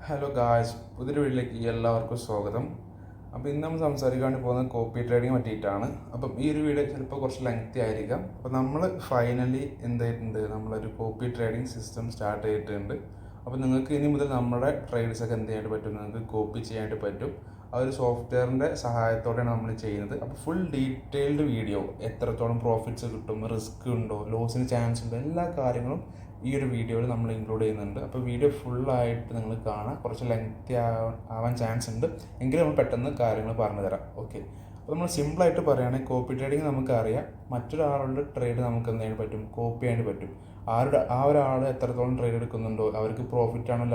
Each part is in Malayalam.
ഹലോ ഗായ്സ്, പുതിയൊരു വീട്ടിലേക്ക് എല്ലാവർക്കും സ്വാഗതം. അപ്പോൾ ഇന്ന് നമ്മൾ സംസാരിക്കാൻ വേണ്ടി പോകുന്നത് കോപ്പി ട്രേഡിങ് പറ്റിയിട്ടാണ്. അപ്പം ഈ ഒരു വീഡിയോ ചിലപ്പോൾ കുറച്ച് ലെങ്തി ആയിരിക്കാം. അപ്പോൾ നമ്മൾ ഫൈനലി എന്തായിട്ടുണ്ട്, നമ്മളൊരു കോപ്പി ട്രേഡിങ് സിസ്റ്റം സ്റ്റാർട്ട് ചെയ്തിട്ടുണ്ട്. അപ്പോൾ നിങ്ങൾക്ക് ഇനി മുതൽ നമ്മുടെ ട്രേഡ്സൊക്കെ എന്ത് ചെയ്യാനായിട്ട് പറ്റും, നിങ്ങൾക്ക് കോപ്പി ചെയ്യാനായിട്ട് പറ്റും. ആ ഒരു സോഫ്റ്റ്വെയറിൻ്റെ സഹായത്തോടെയാണ് നമ്മൾ ചെയ്യുന്നത്. അപ്പോൾ ഫുൾ ഡീറ്റെയിൽഡ് വീഡിയോ, എത്രത്തോളം പ്രോഫിറ്റ്സ് കിട്ടും, റിസ്ക് ഉണ്ടോ, ലോസിന് ചാൻസ് ഉണ്ടോ, എല്ലാ കാര്യങ്ങളും ഈ ഒരു വീഡിയോയിൽ നമ്മൾ ഇൻക്ലൂഡ് ചെയ്യുന്നുണ്ട്. അപ്പോൾ വീഡിയോ ഫുള്ളായിട്ട് നിങ്ങൾ കാണാം. കുറച്ച് ലെങ്തി ആവാൻ ചാൻസ് ഉണ്ട്, എങ്കിലും നമ്മൾ പെട്ടെന്ന് കാര്യങ്ങൾ പറഞ്ഞു തരാം. ഓക്കെ, അപ്പോൾ നമ്മൾ സിമ്പിളായിട്ട് പറയുകയാണെങ്കിൽ കോപ്പി ട്രേഡിങ് നമുക്കറിയാം. മറ്റൊരാളുടെ ട്രേഡ് നമുക്ക് എന്ത് ചെയ്യാൻ പറ്റും, കോപ്പി ചെയ്യാൻ പറ്റും. ആ ഒരാൾ എത്രത്തോളം ട്രേഡ് എടുക്കുന്നുണ്ടോ, അവർക്ക് പ്രോഫിറ്റ് ആണോ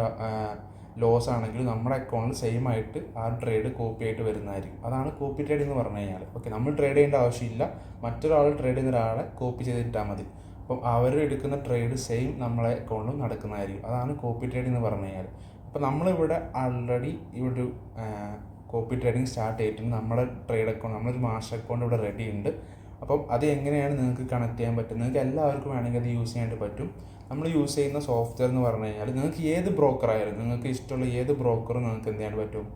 ലോസ് ആണെങ്കിൽ നമ്മുടെ അക്കൗണ്ടിൽ സെയിം ആയിട്ട് ആ ട്രേഡ് കോപ്പി ആയിട്ട് വരുന്നതായിരിക്കും. അതാണ് കോപ്പി ട്രേഡിംഗ് എന്ന് പറഞ്ഞു കഴിഞ്ഞാൽ. ഓക്കെ, നമ്മൾ ട്രേഡ് ചെയ്യേണ്ട ആവശ്യമില്ല, മറ്റൊരാൾ ട്രേഡ് ചെയ്യുന്ന ഒരാളെ കോപ്പി ചെയ്തിട്ടാൽ മതി. അപ്പം അവർ എടുക്കുന്ന ട്രേഡ് സെയിം നമ്മളെ അക്കൗണ്ടിലും നടക്കുന്നതായിരിക്കും. അതാണ് കോപ്പി ട്രേഡിംഗ് എന്ന് പറഞ്ഞു കഴിഞ്ഞാൽ. അപ്പോൾ നമ്മളിവിടെ ആൾറെഡി ഇവിടെ ഒരു കോപ്പി ട്രേഡിംഗ് സ്റ്റാർട്ട് ചെയ്തിട്ടുണ്ട്. നമ്മുടെ ട്രേഡ് അക്കൗണ്ട്, നമ്മളൊരു മാസ്റ്റർ അക്കൗണ്ട് ഇവിടെ റെഡി ഉണ്ട്. അപ്പം അത് എങ്ങനെയാണ് നിങ്ങൾക്ക് കണക്ട് ചെയ്യാൻ പറ്റും, നിങ്ങൾക്ക് എല്ലാവർക്കും വേണമെങ്കിൽ അത് യൂസ് ചെയ്യാനായിട്ട് പറ്റും. നമ്മൾ യൂസ് ചെയ്യുന്ന സോഫ്റ്റ്വെയർ എന്ന് പറഞ്ഞു കഴിഞ്ഞാൽ നിങ്ങൾക്ക് ഏത് ബ്രോക്കർ ആയാലും, നിങ്ങൾക്ക് ഇഷ്ടമുള്ള ഏത് ബ്രോക്കറും നിങ്ങൾക്ക് എന്ത് ചെയ്യാൻ പറ്റും,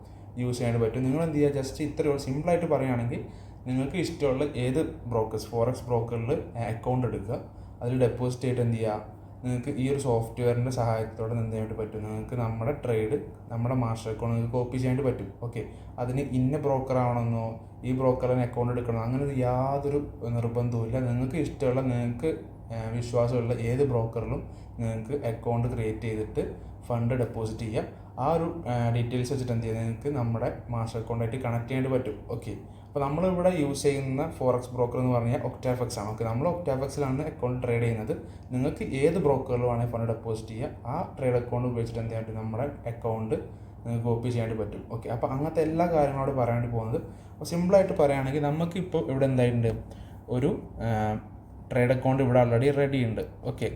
യൂസ് ചെയ്യാനായിട്ട് പറ്റും. നിങ്ങൾ എന്ത് ചെയ്യുക, ജസ്റ്റ് ഇത്രയും സിമ്പിളായിട്ട് പറയുകയാണെങ്കിൽ നിങ്ങൾക്ക് ഇഷ്ടമുള്ള ഏത് ബ്രോക്കേഴ്സ്, ഫോറക്സ് ബ്രോക്കറിൽ അക്കൗണ്ട് എടുക്കുക, അതിൽ ഡെപ്പോസിറ്റ് ചെയ്തിട്ട് എന്ത് ചെയ്യുക, നിങ്ങൾക്ക് ഈ ഒരു സോഫ്റ്റ്വെയറിൻ്റെ സഹായത്തോടെ എന്ത് ചെയ്യാനായിട്ട് പറ്റും, നിങ്ങൾക്ക് നമ്മുടെ ട്രേഡ്, നമ്മുടെ മാസ്റ്റർ അക്കൗണ്ട് നിങ്ങൾക്ക് കോപ്പി ചെയ്യാനായിട്ട് പറ്റും. ഓക്കെ, അതിന് ഇന്ന ബ്രോക്കർ ആവണമെന്നോ ഈ ബ്രോക്കറിന് അക്കൗണ്ട് എടുക്കണോ അങ്ങനെ യാതൊരു നിർബന്ധവുമില്ല. നിങ്ങൾക്ക് ഇഷ്ടമുള്ള, നിങ്ങൾക്ക് വിശ്വാസമുള്ള ഏത് ബ്രോക്കറിലും നിങ്ങൾക്ക് അക്കൗണ്ട് ക്രിയേറ്റ് ചെയ്തിട്ട് ഫണ്ട് ഡെപ്പോസിറ്റ് ചെയ്യാം. ആ ഒരു ഡീറ്റെയിൽസ് വെച്ചിട്ട് എന്ത് ചെയ്യുക, നിങ്ങൾക്ക് നമ്മുടെ മാസ്റ്റർ അക്കൗണ്ടായിട്ട് കണക്ട് ചെയ്യാനായിട്ട് പറ്റും. ഓക്കെ, അപ്പോൾ നമ്മളിവിടെ യൂസ് ചെയ്യുന്ന ഫോറക്സ് ബ്രോക്കർ എന്ന് പറഞ്ഞാൽ ഒക്ടാഫെക്സ് ആണ്. ഓക്കെ, നമ്മൾ ഒക്ടാഫെക്സിലാണ് അക്കൗണ്ട് ട്രേഡ് ചെയ്യുന്നത്. നിങ്ങൾക്ക് ഏത് ബ്രോക്കറിലുമാണെങ്കിൽ ഫണ്ട് ഡെപ്പോസിറ്റ് ചെയ്യുക. ആ ട്രേഡ് അക്കൗണ്ട് ഉപയോഗിച്ചിട്ട് എന്ത് ചെയ്യാൻ പറ്റും, നമ്മുടെ അക്കൗണ്ട് നിങ്ങൾക്ക് കോപ്പി ചെയ്യാനായിട്ട് പറ്റും. ഓക്കെ, അപ്പോൾ അങ്ങനത്തെ എല്ലാ കാര്യങ്ങളോട് പറയാൻ വേണ്ടി പോകുന്നത്. അപ്പോൾ സിമ്പിളായിട്ട് പറയുകയാണെങ്കിൽ നമുക്കിപ്പോൾ ഇവിടെ എന്തായിട്ടുണ്ട്, ഒരു ട്രേഡ് അക്കൗണ്ട് ഇവിടെ ഓൾറെഡി റെഡി ഉണ്ട്. ഓക്കെ,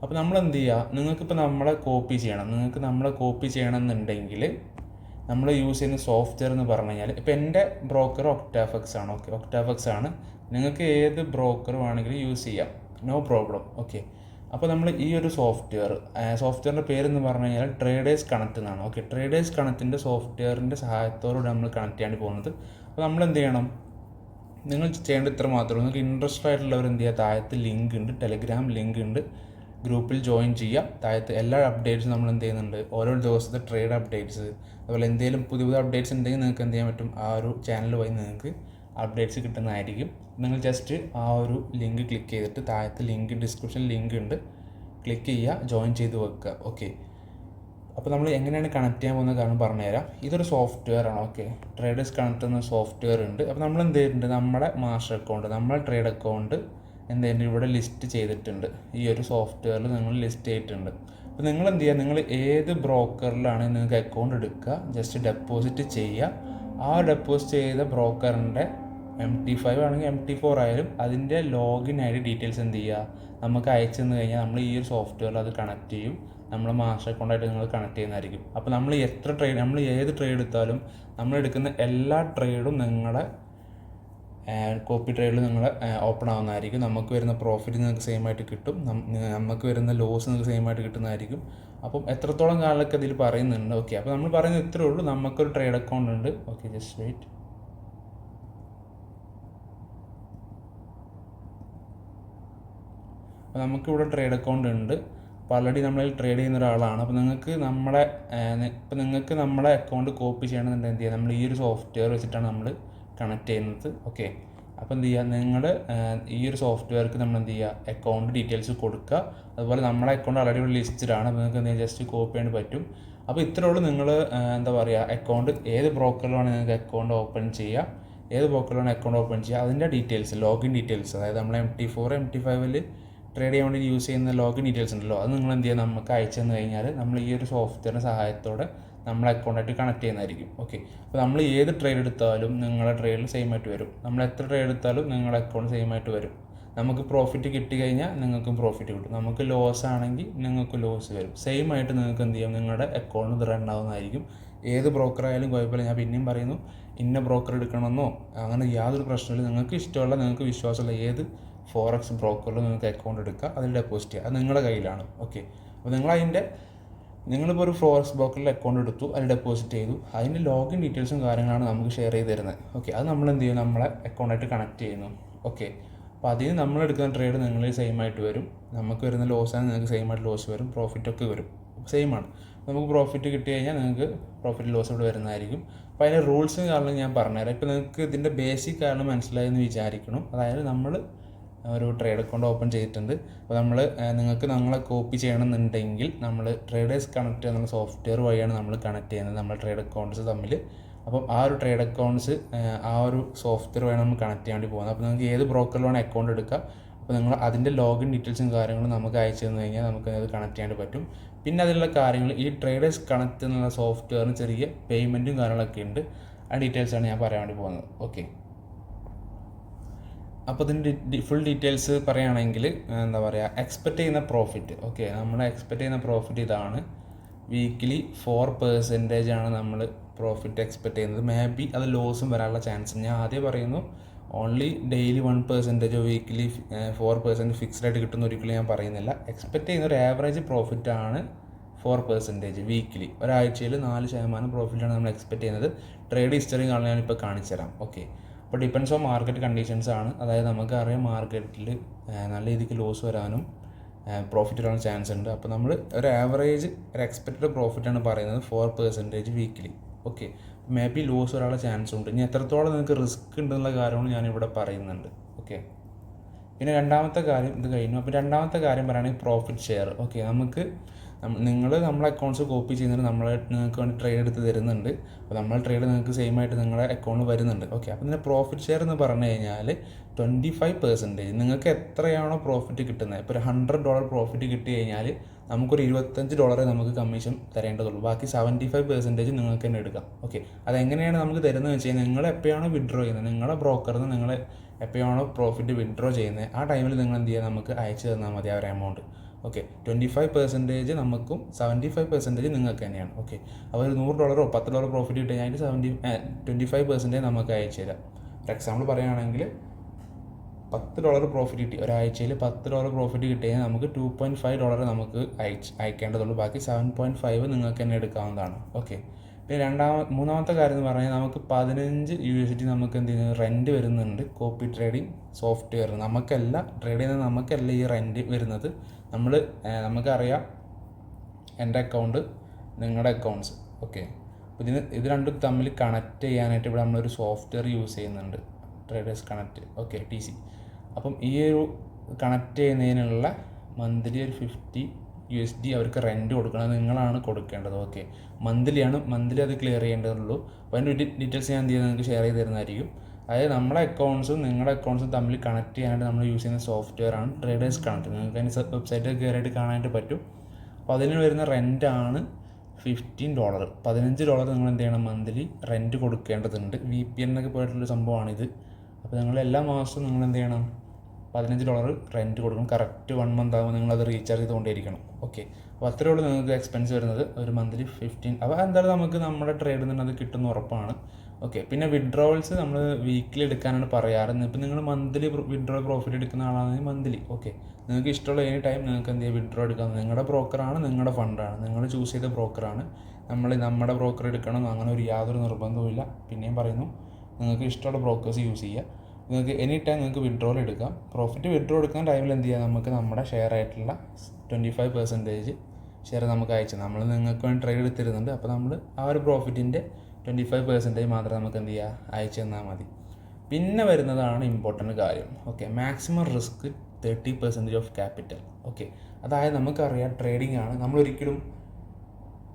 അപ്പോൾ നമ്മൾ എന്ത് ചെയ്യുക, നിങ്ങൾക്കിപ്പോൾ നമ്മളെ കോപ്പി ചെയ്യണം, നിങ്ങൾക്ക് നമ്മളെ കോപ്പി ചെയ്യണമെന്നുണ്ടെങ്കിൽ നമ്മൾ യൂസ് ചെയ്യുന്ന സോഫ്റ്റ്വെയർ എന്ന് പറഞ്ഞു കഴിഞ്ഞാൽ, ഇപ്പോൾ എൻ്റെ ബ്രോക്കർ ഒക്ടാഫെക്സ് ആണ്. ഓക്കെ, ഒക്ടാഫെക്സ് ആണ്. നിങ്ങൾക്ക് ഏത് ബ്രോക്കർ വേണമെങ്കിലും യൂസ് ചെയ്യാം, നോ പ്രോബ്ലം. ഓക്കെ, അപ്പോൾ നമ്മൾ ഈ ഒരു സോഫ്റ്റ്വെയറിൻ്റെ പേരെന്ന് പറഞ്ഞു കഴിഞ്ഞാൽ ട്രേഡേഴ്സ് കണക്റ്റ് എന്നാണ്. ഓക്കെ, ട്രേഡേഴ്സ് കണക്റ്റിൻ്റെ സോഫ്റ്റ്വെയറിൻ്റെ സഹായത്തോടെ നമ്മൾ കണക്ട് ചെയ്യാൻ പോകുന്നത്. അപ്പോൾ നമ്മൾ എന്ത് ചെയ്യണം, നിങ്ങൾ ചെയ്യേണ്ട ഇത്ര മാത്രമേ, നിങ്ങൾക്ക് ഇൻട്രസ്റ്റ് ആയിട്ടുള്ളവർ എന്ത് ചെയ്യുക, താഴത്ത് ലിങ്ക് ഉണ്ട്, ടെലഗ്രാം ലിങ്ക് ഉണ്ട്, ഗ്രൂപ്പിൽ ജോയിൻ ചെയ്യുക. താഴത്ത് എല്ലാ അപ്ഡേറ്റ്സും നമ്മൾ എന്ത് ചെയ്യുന്നുണ്ട്, ഓരോ ദിവസത്തെ ട്രേഡ് അപ്ഡേറ്റ്സ്, അതുപോലെ എന്തെങ്കിലും പുതിയ പുതിയ അപ്ഡേറ്റ്സ് ഉണ്ടെങ്കിൽ നിങ്ങൾക്ക് എന്ത് ചെയ്യാൻ പറ്റും, ആ ഒരു ചാനൽ വഴി നിങ്ങൾക്ക് അപ്ഡേറ്റ്സ് കിട്ടുന്നതായിരിക്കും. നിങ്ങൾ ജസ്റ്റ് ആ ഒരു ലിങ്ക് ക്ലിക്ക് ചെയ്തിട്ട് താഴത്ത് ലിങ്ക്, ഡിസ്ക്രിപ്ഷൻ ലിങ്ക് ഉണ്ട്, ക്ലിക്ക് ചെയ്യുക, ജോയിൻ ചെയ്ത് വെക്കുക. ഓക്കെ, അപ്പോൾ നമ്മൾ എങ്ങനെയാണ് കണക്ട് ചെയ്യാൻ പോകുന്ന കാരണം പറഞ്ഞുതരാം. ഇതൊരു സോഫ്റ്റ്വെയർ ആണ്. ഓക്കെ, ട്രേഡേഴ്സ് കണക്ട് എന്ന സോഫ്റ്റ്വെയർ ഉണ്ട്. അപ്പോൾ നമ്മൾ എന്ത് ചെയ്തിട്ടുണ്ട്, നമ്മുടെ മാസ്റ്റർ അക്കൗണ്ട്, നമ്മുടെ ട്രേഡ് അക്കൗണ്ട് എന്ത് ചെയ്യുന്നുണ്ട്, ഇവിടെ ലിസ്റ്റ് ചെയ്തിട്ടുണ്ട്. ഈ ഒരു സോഫ്റ്റ്വെയറിൽ നിങ്ങൾ ലിസ്റ്റ് ചെയ്തിട്ടുണ്ട്. അപ്പോൾ നിങ്ങൾ എന്ത് ചെയ്യുക, നിങ്ങൾ ഏത് ബ്രോക്കറിലാണ് നിങ്ങൾക്ക് അക്കൗണ്ട് എടുക്കുക, ജസ്റ്റ് ഡെപ്പോസിറ്റ് ചെയ്യുക. ആ ഡെപ്പോസിറ്റ് ചെയ്ത ബ്രോക്കറിൻ്റെ MT5 ആണെങ്കിൽ MT4 ആയാലും അതിൻ്റെ ലോഗിൻ ID ഡീറ്റെയിൽസ് എന്ത് ചെയ്യുക, നമുക്ക് അയച്ചു തന്നു കഴിഞ്ഞാൽ നമ്മൾ ഈ ഒരു സോഫ്റ്റ്വെയറിൽ അത് കണക്ട് ചെയ്യും. നമ്മൾ മാസ്റ്റർ അക്കൗണ്ടായിട്ട് നിങ്ങൾ കണക്ട് ചെയ്യുന്നതായിരിക്കും. അപ്പോൾ നമ്മൾ നമ്മൾ ഏത് ട്രേഡ് എടുത്താലും, നമ്മൾ എടുക്കുന്ന എല്ലാ ട്രേഡും നിങ്ങളെ കോപ്പി ട്രേഡിൽ നിങ്ങൾ ഓപ്പൺ ആവുന്നതായിരിക്കും. നമുക്ക് വരുന്ന പ്രോഫിറ്റ് നിങ്ങൾക്ക് സെയിം ആയിട്ട് കിട്ടും, നമുക്ക് വരുന്ന ലോസ് നിങ്ങൾക്ക് സെയിം ആയിട്ട് കിട്ടുന്നതായിരിക്കും. അപ്പം എത്രത്തോളം കാലമൊക്കെ ഇതിൽ പറയുന്നുണ്ട്. ഓക്കെ, അപ്പോൾ നമ്മൾ പറയുന്നത് ഇത്രയേ ഉള്ളൂ, നമുക്കൊരു ട്രേഡ് അക്കൗണ്ട് ഉണ്ട്. Okay, just wait. അപ്പോൾ നമുക്കിവിടെ ട്രേഡ് അക്കൗണ്ട് ഉണ്ട്. അപ്പോൾ ഓൾറെഡി നമ്മളിൽ ട്രേഡ് ചെയ്യുന്ന ഒരാളാണ്. അപ്പോൾ നിങ്ങൾക്ക് നമ്മളെ അക്കൗണ്ട് കോപ്പി ചെയ്യണമെന്നുണ്ടെങ്കിൽ എന്ത് ചെയ്യുക, നമ്മൾ ഈ ഒരു സോഫ്റ്റ്വെയർ വെച്ചിട്ടാണ് നമ്മൾ കണക്ട് ചെയ്യുന്നത്. ഓക്കെ, അപ്പോൾ എന്ത് ചെയ്യുക, നിങ്ങൾ ഈ ഒരു സോഫ്റ്റ്വെയർക്ക് നമ്മൾ എന്ത് ചെയ്യുക, അക്കൗണ്ട് ഡീറ്റെയിൽസ് കൊടുക്കുക. അതുപോലെ നമ്മുടെ അക്കൗണ്ട് ഓൾറെഡി ഇവിടെ ലിസ്റ്റഡാണ്. അപ്പോൾ നിങ്ങൾക്ക് എന്ത് ചെയ്യുക, ജസ്റ്റ് കോപ്പി ചെയ്യാൻ പറ്റും. അപ്പോൾ ഇത്രയേ ഉള്ളൂ. നിങ്ങൾ എന്താ പറയുക, അക്കൗണ്ട് ഏത് ബ്രോക്കറിലാണ് നിങ്ങൾക്ക് അക്കൗണ്ട് ഓപ്പൺ ചെയ്യുക, ഏത് ബ്രോക്കറിലാണ് അക്കൗണ്ട് ഓപ്പൺ ചെയ്യുക, അതിൻ്റെ ഡീറ്റെയിൽസ്, ലോഗിൻ ഡീറ്റെയിൽസ്, അതായത് നമ്മൾ MT4 MT5ൽ ട്രേഡ് ചെയ്യാൻ വേണ്ടി യൂസ് ചെയ്യുന്ന ലോഗിൻ ഡീറ്റെയിൽസ് ഉണ്ടല്ലോ, അത് നിങ്ങൾ എന്ത് ചെയ്യുക, നമുക്ക് അയച്ചു തന്നു കഴിഞ്ഞാൽ നമ്മൾ ഈ ഒരു സോഫ്റ്റ്വെയറിൻ്റെ സഹായത്തോടെ നമ്മളെ അക്കൗണ്ടായിട്ട് കണക്ട് ചെയ്യുന്നതായിരിക്കും. ഓക്കെ, അപ്പോൾ നമ്മൾ ഏത് ട്രേഡ് എടുത്താലും നിങ്ങളുടെ ട്രേഡിൽ സെയിം ആയിട്ട് വരും. നമ്മൾ എത്ര ട്രേഡ് എടുത്താലും നിങ്ങളുടെ അക്കൗണ്ട് സെയിം ആയിട്ട് വരും. നമുക്ക് പ്രോഫിറ്റ് കിട്ടി കഴിഞ്ഞാൽ നിങ്ങൾക്കും പ്രോഫിറ്റ് കിട്ടും, നമുക്ക് ലോസ് ആണെങ്കിൽ നിങ്ങൾക്ക് ലോസ് വരും. സെയിം ആയിട്ട് നിങ്ങൾക്ക് എന്ത് ചെയ്യാം, നിങ്ങളുടെ അക്കൗണ്ട് ഇത് റൺ ആവുന്നതായിരിക്കും. ഏത് ബ്രോക്കർ ആയാലും കുഴപ്പമില്ല. ഞാൻ പിന്നെയും പറയുന്നു, ഇന്ന ബ്രോക്കർ എടുക്കണമെന്നോ അങ്ങനെ യാതൊരു പ്രശ്നമില്ല. നിങ്ങൾക്ക് ഇഷ്ടമുള്ള, നിങ്ങൾക്ക് വിശ്വാസമുള്ള ഏത് ഫോറക്സ് ബ്രോക്കറിൽ നിങ്ങൾക്ക് അക്കൗണ്ട് എടുക്കുക, അതിൽ ഡെപ്പോസിറ്റ് ചെയ്യുക, അത് നിങ്ങളുടെ കയ്യിലാണ്. ഓക്കെ, അപ്പോൾ നിങ്ങൾ അതിൻ്റെ നിങ്ങളിപ്പോൾ ഒരു ഫോറക്സ് ബ്രോക്കറിൽ അക്കൗണ്ട് എടുത്തു, അതിൽ ഡെപ്പോസിറ്റ് ചെയ്തു, അതിൻ്റെ ലോഗിൻ ഡീറ്റെയിൽസും കാര്യങ്ങളാണ് നമുക്ക് ഷെയർ ചെയ്ത് തരുന്നത്. ഓക്കെ, അത് നമ്മൾ എന്ത് ചെയ്യും, നമ്മളെ അക്കൗണ്ടായിട്ട് കണക്ട് ചെയ്യുന്നു. ഓക്കെ, അപ്പോൾ അതിന് നമ്മൾ എടുക്കുന്ന ട്രേഡ് നിങ്ങളിൽ സെയിം ആയിട്ട് വരും. നമുക്ക് വരുന്ന ലോസാണ് നിങ്ങൾക്ക് സെയിം ആയിട്ട് ലോസ് വരും, പ്രോഫിറ്റൊക്കെ വരും, സെയിം ആണ്. നമുക്ക് പ്രോഫിറ്റ് കിട്ടി കഴിഞ്ഞാൽ നിങ്ങൾക്ക് പ്രോഫിറ്റ് ലോസ് ഇവിടെ വരുന്നതായിരിക്കും. അപ്പോൾ അതിൻ്റെ റൂൾസും കാരണം ഞാൻ പറഞ്ഞുതരാം. ഇപ്പോൾ നിങ്ങൾക്ക് ഇതിൻ്റെ ബേസിക് കാരണം മനസ്സിലായെന്ന് വിചാരിക്കണം. അതായത് നമ്മൾ ഒരു ട്രേഡ് അക്കൗണ്ട് ഓപ്പൺ ചെയ്തിട്ടുണ്ട്. അപ്പോൾ നിങ്ങൾക്ക് ഞങ്ങളെ കോപ്പി ചെയ്യണമെന്നുണ്ടെങ്കിൽ നമ്മൾ ട്രേഡേഴ്സ് കണക്ട് എന്നുള്ള സോഫ്റ്റ്വെയർ വഴിയാണ് നമ്മൾ കണക്ട് ചെയ്യുന്നത് നമ്മൾ ട്രേഡ് അക്കൗണ്ട്സ് തമ്മിൽ. അപ്പം ആ ഒരു ട്രേഡ് അക്കൗണ്ട്സ് ആ ഒരു സോഫ്റ്റ്വെയർ വഴിയാണ് നമ്മൾ കണക്ട് ചെയ്യാൻ വേണ്ടി പോകുന്നത്. അപ്പോൾ നിങ്ങൾക്ക് ഏത് ബ്രോക്കറിലാണ് അക്കൗണ്ട് എടുക്കുക, അപ്പോൾ നിങ്ങൾ അതിൻ്റെ ലോഗിൻ ഡീറ്റെയിൽസും കാര്യങ്ങളും നമുക്ക് അയച്ചു തന്നു കഴിഞ്ഞാൽ നമുക്ക് അത് കണക്ട് ചെയ്യാൻ പറ്റും. പിന്നെ അതിലുള്ള കാര്യങ്ങൾ ഈ ട്രേഡേഴ്സ് കണക്ട് എന്നുള്ള സോഫ്റ്റ്വെയറിന് ചെറിയ പേയ്മെൻറ്റും കാര്യങ്ങളൊക്കെ ഉണ്ട്. ആ ഡീറ്റെയിൽസാണ് ഞാൻ പറയാൻ വേണ്ടി പോകുന്നത്. ഓക്കെ, അപ്പോൾ ഇതിൻ്റെ ഫുൾ ഡീറ്റെയിൽസ് പറയുകയാണെങ്കിൽ എന്താ പറയുക, എക്സ്പെക്റ്റ് ചെയ്യുന്ന പ്രോഫിറ്റ്. ഓക്കെ, നമ്മൾ എക്സ്പെക്റ്റ് ചെയ്യുന്ന പ്രോഫിറ്റ് ഇതാണ്. വീക്കിലി 4% ആണ് നമ്മൾ പ്രോഫിറ്റ് എക്സ്പെക്റ്റ് ചെയ്യുന്നത്. മേ ബി അത് ലോസും വരാനുള്ള ചാൻസ്. ഞാൻ ആദ്യം പറയുന്നു, ഓൺലി ഡെയിലി 1% വീക്കിലി 4% ഫിക്സ്ഡ് ആയിട്ട് കിട്ടുന്ന ഒരിക്കലും ഞാൻ പറയുന്നില്ല. എക്സ്പെക്റ്റ് ചെയ്യുന്ന ഒരു ആവറേജ് പ്രോഫിറ്റാണ് 4% വീക്കിലി. ഒരാഴ്ചയിൽ 4% പ്രോഫിറ്റാണ് നമ്മൾ എക്സ്പെക്റ്റ് ചെയ്യുന്നത്. ട്രേഡ് ഹിസ്റ്ററി കാണാൻ ഞാനിപ്പോൾ കാണിച്ചു തരാം. ഓക്കെ, അപ്പോൾ ഡിപ്പെൻഡ്സ് ഓൺ മാർക്കറ്റ് കണ്ടീഷൻസ് ആണ്. അതായത് നമുക്കറിയാം മാർക്കറ്റിൽ നല്ല രീതിക്ക് ലോസ് വരാനും പ്രോഫിറ്റ് വരാനും ചാൻസ് ഉണ്ട്. അപ്പോൾ നമ്മൾ ഒരു ആവറേജ് ഒരു എക്സ്പെക്റ്റഡ് പ്രോഫിറ്റാണ് പറയുന്നത് 4% weekly. Okay, may be loss വരാനുള്ള ചാൻസ് ഉണ്ട്. ഇനി എത്രത്തോളം നിങ്ങൾക്ക് റിസ്ക് ഉണ്ടെന്നുള്ള കാര്യമാണ് ഞാനിവിടെ പറയുന്നുണ്ട്. ഓക്കെ, പിന്നെ രണ്ടാമത്തെ കാര്യം ഇത് കഴിഞ്ഞു. അപ്പോൾ രണ്ടാമത്തെ കാര്യം പറയുകയാണെങ്കിൽ പ്രോഫിറ്റ് ഷെയർ. ഓക്കെ, നമ്മളെ അക്കൗണ്ട്സ് കോപ്പി ചെയ്യുന്നതിന് നിങ്ങൾക്ക് വേണ്ടി ട്രേഡ് എടുത്ത് തരുന്നുണ്ട്. അപ്പോൾ നമ്മളെ ട്രേഡ് നിങ്ങൾക്ക് സെയിം ആയിട്ട് നിങ്ങളുടെ അക്കൗണ്ടിൽ വരുന്നുണ്ട്. ഓക്കെ, അപ്പോൾ ഇതിൻ്റെ പ്രോഫിറ്റ് ഷെയർ എന്ന് പറഞ്ഞു കഴിഞ്ഞാൽ 25%. നിങ്ങൾക്ക് എത്രയാണോ പ്രോഫിറ്റ് കിട്ടുന്നത്, ഇപ്പോൾ ഒരു $100 പ്രോഫിറ്റ് കിട്ടി കഴിഞ്ഞാൽ നമുക്കൊരു $25 നമുക്ക് കമ്മീഷൻ തരേണ്ടതുള്ളൂ. ബാക്കി 75% നിങ്ങൾക്ക് തന്നെ എടുക്കാം. ഓക്കെ, അതെങ്ങനെയാണ് നമുക്ക് തരുന്നത് വെച്ച് കഴിഞ്ഞാൽ നിങ്ങൾ എപ്പോഴാണോ വിഡ്രോ ചെയ്യുന്നത്, നിങ്ങളുടെ ബ്രോക്കറിൽ നിന്ന് നിങ്ങൾ എപ്പോഴാണോ പ്രോഫിറ്റ് വിഡ്രോ ചെയ്യുന്നത് ആ ടൈമിൽ നിങ്ങൾ എന്ത് ചെയ്യുക, നമുക്ക് അയച്ചു തന്നാൽ മതി ആ ഒരു എമൗണ്ട്. ഓക്കെ, 25% നമുക്കും 75% നിങ്ങൾക്ക് തന്നെയാണ്. ഓക്കെ, അപ്പോൾ ഒരു $100 $10 പ്രോഫിറ്റ് കിട്ടി കഴിഞ്ഞാൽ 25% നമുക്ക് അയച്ചു തരാം. ഫോർ എക്സാമ്പിൾ പറയുകയാണെങ്കിൽ $10 പ്രോഫിറ്റ് കിട്ടി, ഒരാഴ്ചയിൽ $10 പ്രോഫിറ്റ് കിട്ടി കഴിഞ്ഞാൽ നമുക്ക് $2.5 നമുക്ക് അയക്കേണ്ടതുള്ളൂ. ബാക്കി 7.5 നിങ്ങൾക്ക് തന്നെ എടുക്കാവുന്നതാണ്. ഓക്കെ, പിന്നെ മൂന്നാമത്തെ കാര്യം എന്ന് പറഞ്ഞാൽ നമുക്ക് 15 USD നമുക്ക് എന്ത് ചെയ്യുന്നത് റെൻറ്റ് വരുന്നുണ്ട് കോപ്പി ട്രേഡിംഗ് സോഫ്റ്റ്വെയർ. ട്രേഡ് ചെയ്യുന്നത് നമുക്കല്ല ഈ റെൻറ്റ് വരുന്നത്. നമുക്കറിയാം എൻ്റെ അക്കൗണ്ട്, നിങ്ങളുടെ അക്കൗണ്ട്സ്. ഓക്കെ, അപ്പോൾ ഇത് രണ്ടും തമ്മിൽ കണക്ട് ചെയ്യാനായിട്ട് ഇവിടെ നമ്മളൊരു സോഫ്റ്റ്വെയർ യൂസ് ചെയ്യുന്നുണ്ട്, ട്രേഡേഴ്സ് കണക്റ്റ്. Okay, TC. അപ്പം ഈ ഒരു കണക്ട് ചെയ്യുന്നതിനുള്ള മന്ത്ലി ഒരു 50 USD അവർക്ക് റെൻറ്റ് കൊടുക്കണം, നിങ്ങളാണ് കൊടുക്കേണ്ടത്. ഓക്കെ, മന്ത്ലി അത് ക്ലിയർ ചെയ്യേണ്ടതുള്ളൂ. അപ്പോൾ അതിൻ്റെ ഡീറ്റെയിൽസ് ഞാൻ എന്ത് ചെയ്യുന്നത് നിങ്ങൾക്ക് ഷെയർ ചെയ്ത് തരുന്നതായിരിക്കും. അതായത് നമ്മളെ അക്കൗണ്ട്സും നിങ്ങളുടെ അക്കൗണ്ട്സും തമ്മിൽ കണക്ട് ചെയ്യാനായിട്ട് നമ്മൾ യൂസ് ചെയ്യുന്ന സോഫ്റ്റ്വെയർ ആണ് ട്രേഡേഴ്സ് കണക്ട്. നിങ്ങൾക്ക് അതിന് വെബ്സൈറ്റിൽ കയറിയിട്ട് കാണാനായിട്ട് പറ്റും. അപ്പോൾ അതിന് വരുന്ന റെൻറ്റാണ് $15. $15 നിങ്ങൾ എന്ത് ചെയ്യണം, മന്ത്ലി റെൻറ്റ് കൊടുക്കേണ്ടതുണ്ട്. VPN എന്നൊക്കെ പോയിട്ടുള്ള സംഭവമാണിത്. അപ്പോൾ നിങ്ങൾ എല്ലാ മാസവും നിങ്ങൾ എന്ത് ചെയ്യണം, $15 റെൻറ്റ് കൊടുക്കണം. കറക്റ്റ് 1 മന്ത് ആകുമ്പോൾ നിങ്ങളത് റീചാർജ് ചെയ്തുകൊണ്ടിരിക്കണം. ഓക്കെ, അപ്പോൾ അത്രയേ ഉള്ളൂ നിങ്ങൾക്ക് എക്സ്പെൻസ് വരുന്നത്, ഒരു മന്ത്ലി 15. അപ്പോൾ എന്തായാലും നമുക്ക് നമ്മുടെ ട്രേഡിൽ നിന്ന് അത് കിട്ടുന്ന ഉറപ്പാണ്. ഓക്കെ, പിന്നെ വിഡ്രോവൽസ് നമ്മൾ വീക്കിലി എടുക്കാനാണ് പറയാറ്. ഇപ്പോൾ നിങ്ങൾ മന്ത്ലി വിഡ്രോ പ്രോഫിറ്റ് എടുക്കുന്ന ആളാണെങ്കിൽ മന്ത്ലി. ഓക്കെ, നിങ്ങൾക്ക് ഇഷ്ടമുള്ള എനി ടൈം നിങ്ങൾക്ക് എന്ത് ചെയ്യുക, വിഡ്രോ എടുക്കാം. നിങ്ങളുടെ ബ്രോക്കറാണ്, നിങ്ങളുടെ ഫണ്ടാണ്, നിങ്ങൾ ചൂസ് ചെയ്ത ബ്രോക്കറാണ്. നമ്മുടെ ബ്രോക്കർ എടുക്കണം അങ്ങനെ യാതൊരു നിർബന്ധവുമില്ല. പിന്നെയും പറയുന്നു, നിങ്ങൾക്ക് ഇഷ്ടമുള്ള ബ്രോക്കേഴ്സ് യൂസ് ചെയ്യുക. നിങ്ങൾക്ക് എനി ടൈം നിങ്ങൾക്ക് വിഡ്രോൾ എടുക്കാം. പ്രോഫിറ്റ് വിഡ്രോ എടുക്കുന്ന ടൈമിൽ എന്ത് ചെയ്യുക, നമുക്ക് നമ്മുടെ ഷെയർ ആയിട്ടുള്ള 25% ഷെയർ നമുക്ക് അയച്ചു. നിങ്ങൾക്ക് വേണ്ടി ട്രേഡ് എടുത്തിരുന്നുണ്ട്. അപ്പോൾ നമ്മൾ ആ ഒരു പ്രോഫിറ്റിൻ്റെ 25% മാത്രം നമുക്ക് എന്ത് ചെയ്യുക, അയച്ചു തന്നാൽ മതി. പിന്നെ വരുന്നതാണ് ഇമ്പോർട്ടൻ്റ് കാര്യം. Okay, maximum risk 30% of capital. Okay, അതായത് നമുക്കറിയാം ട്രേഡിംഗ് ആണ്, നമ്മളൊരിക്കലും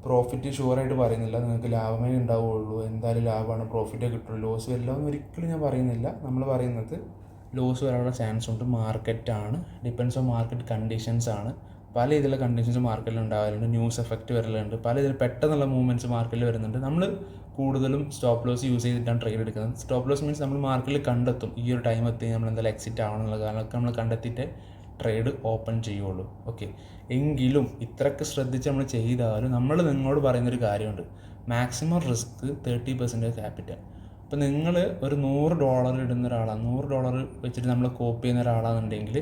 പ്രോഫിറ്റ് ഷുവറായിട്ട് പറയുന്നില്ല. നിങ്ങൾക്ക് ലാഭമേ ഉണ്ടാവുകയുള്ളൂ, എന്തായാലും ലാഭമാണ്, പ്രോഫിറ്റേ കിട്ടുള്ളൂ, ലോസ് വരില്ല എന്ന് ഒരിക്കലും ഞാൻ പറയുന്നില്ല. നമ്മൾ പറയുന്നത് ലോസ് വരാനുള്ള ചാൻസ് ഉണ്ട്. മാർക്കറ്റാണ്, ഡിപ്പെൻഡ്സ് ഓൺ മാർക്കറ്റ് കണ്ടീഷൻസ് ആണ്. പല ഇതിലുള്ള കണ്ടീഷൻസ് മാർക്കറ്റിൽ ഉണ്ടാവാറുണ്ട്. ന്യൂസ് എഫക്റ്റ് വരലുണ്ട്. പല ഇതിൽ പെട്ടെന്നുള്ള മൂവ്മെൻറ്റ്സ് മാർക്കറ്റിൽ വരുന്നുണ്ട്. നമ്മൾ കൂടുതലും സ്റ്റോപ്പ് ലോസ് യൂസ് ചെയ്തിട്ടാണ് ട്രേഡ് എടുക്കുന്നത്. സ്റ്റോപ്പ് ലോസ് മീൻസ് നമ്മൾ മാർക്കറ്റിൽ കണ്ടെത്തും ഈ ഒരു ടൈം എത്തി നമ്മൾ എന്തായാലും എക്സിറ്റ് ആവണം എന്നുള്ള കാരണമൊക്കെ നമ്മൾ കണ്ടെത്തിയിട്ട് ട്രേഡ് ഓപ്പൺ ചെയ്യുള്ളൂ. ഓക്കെ, എങ്കിലും ഇത്രയൊക്കെ ശ്രദ്ധിച്ച് നമ്മൾ ചെയ്താലും നമ്മൾ നിങ്ങളോട് പറയുന്നൊരു കാര്യമുണ്ട്, മാക്സിമം റിസ്ക് 30% ക്യാപിറ്റൽ. അപ്പോൾ നിങ്ങൾ ഒരു $100 ഇടുന്ന ഒരാളാണ്, $100 വെച്ചിട്ട് നമ്മൾ കോപ്പി ചെയ്യുന്ന ഒരാളാണെന്നുണ്ടെങ്കിൽ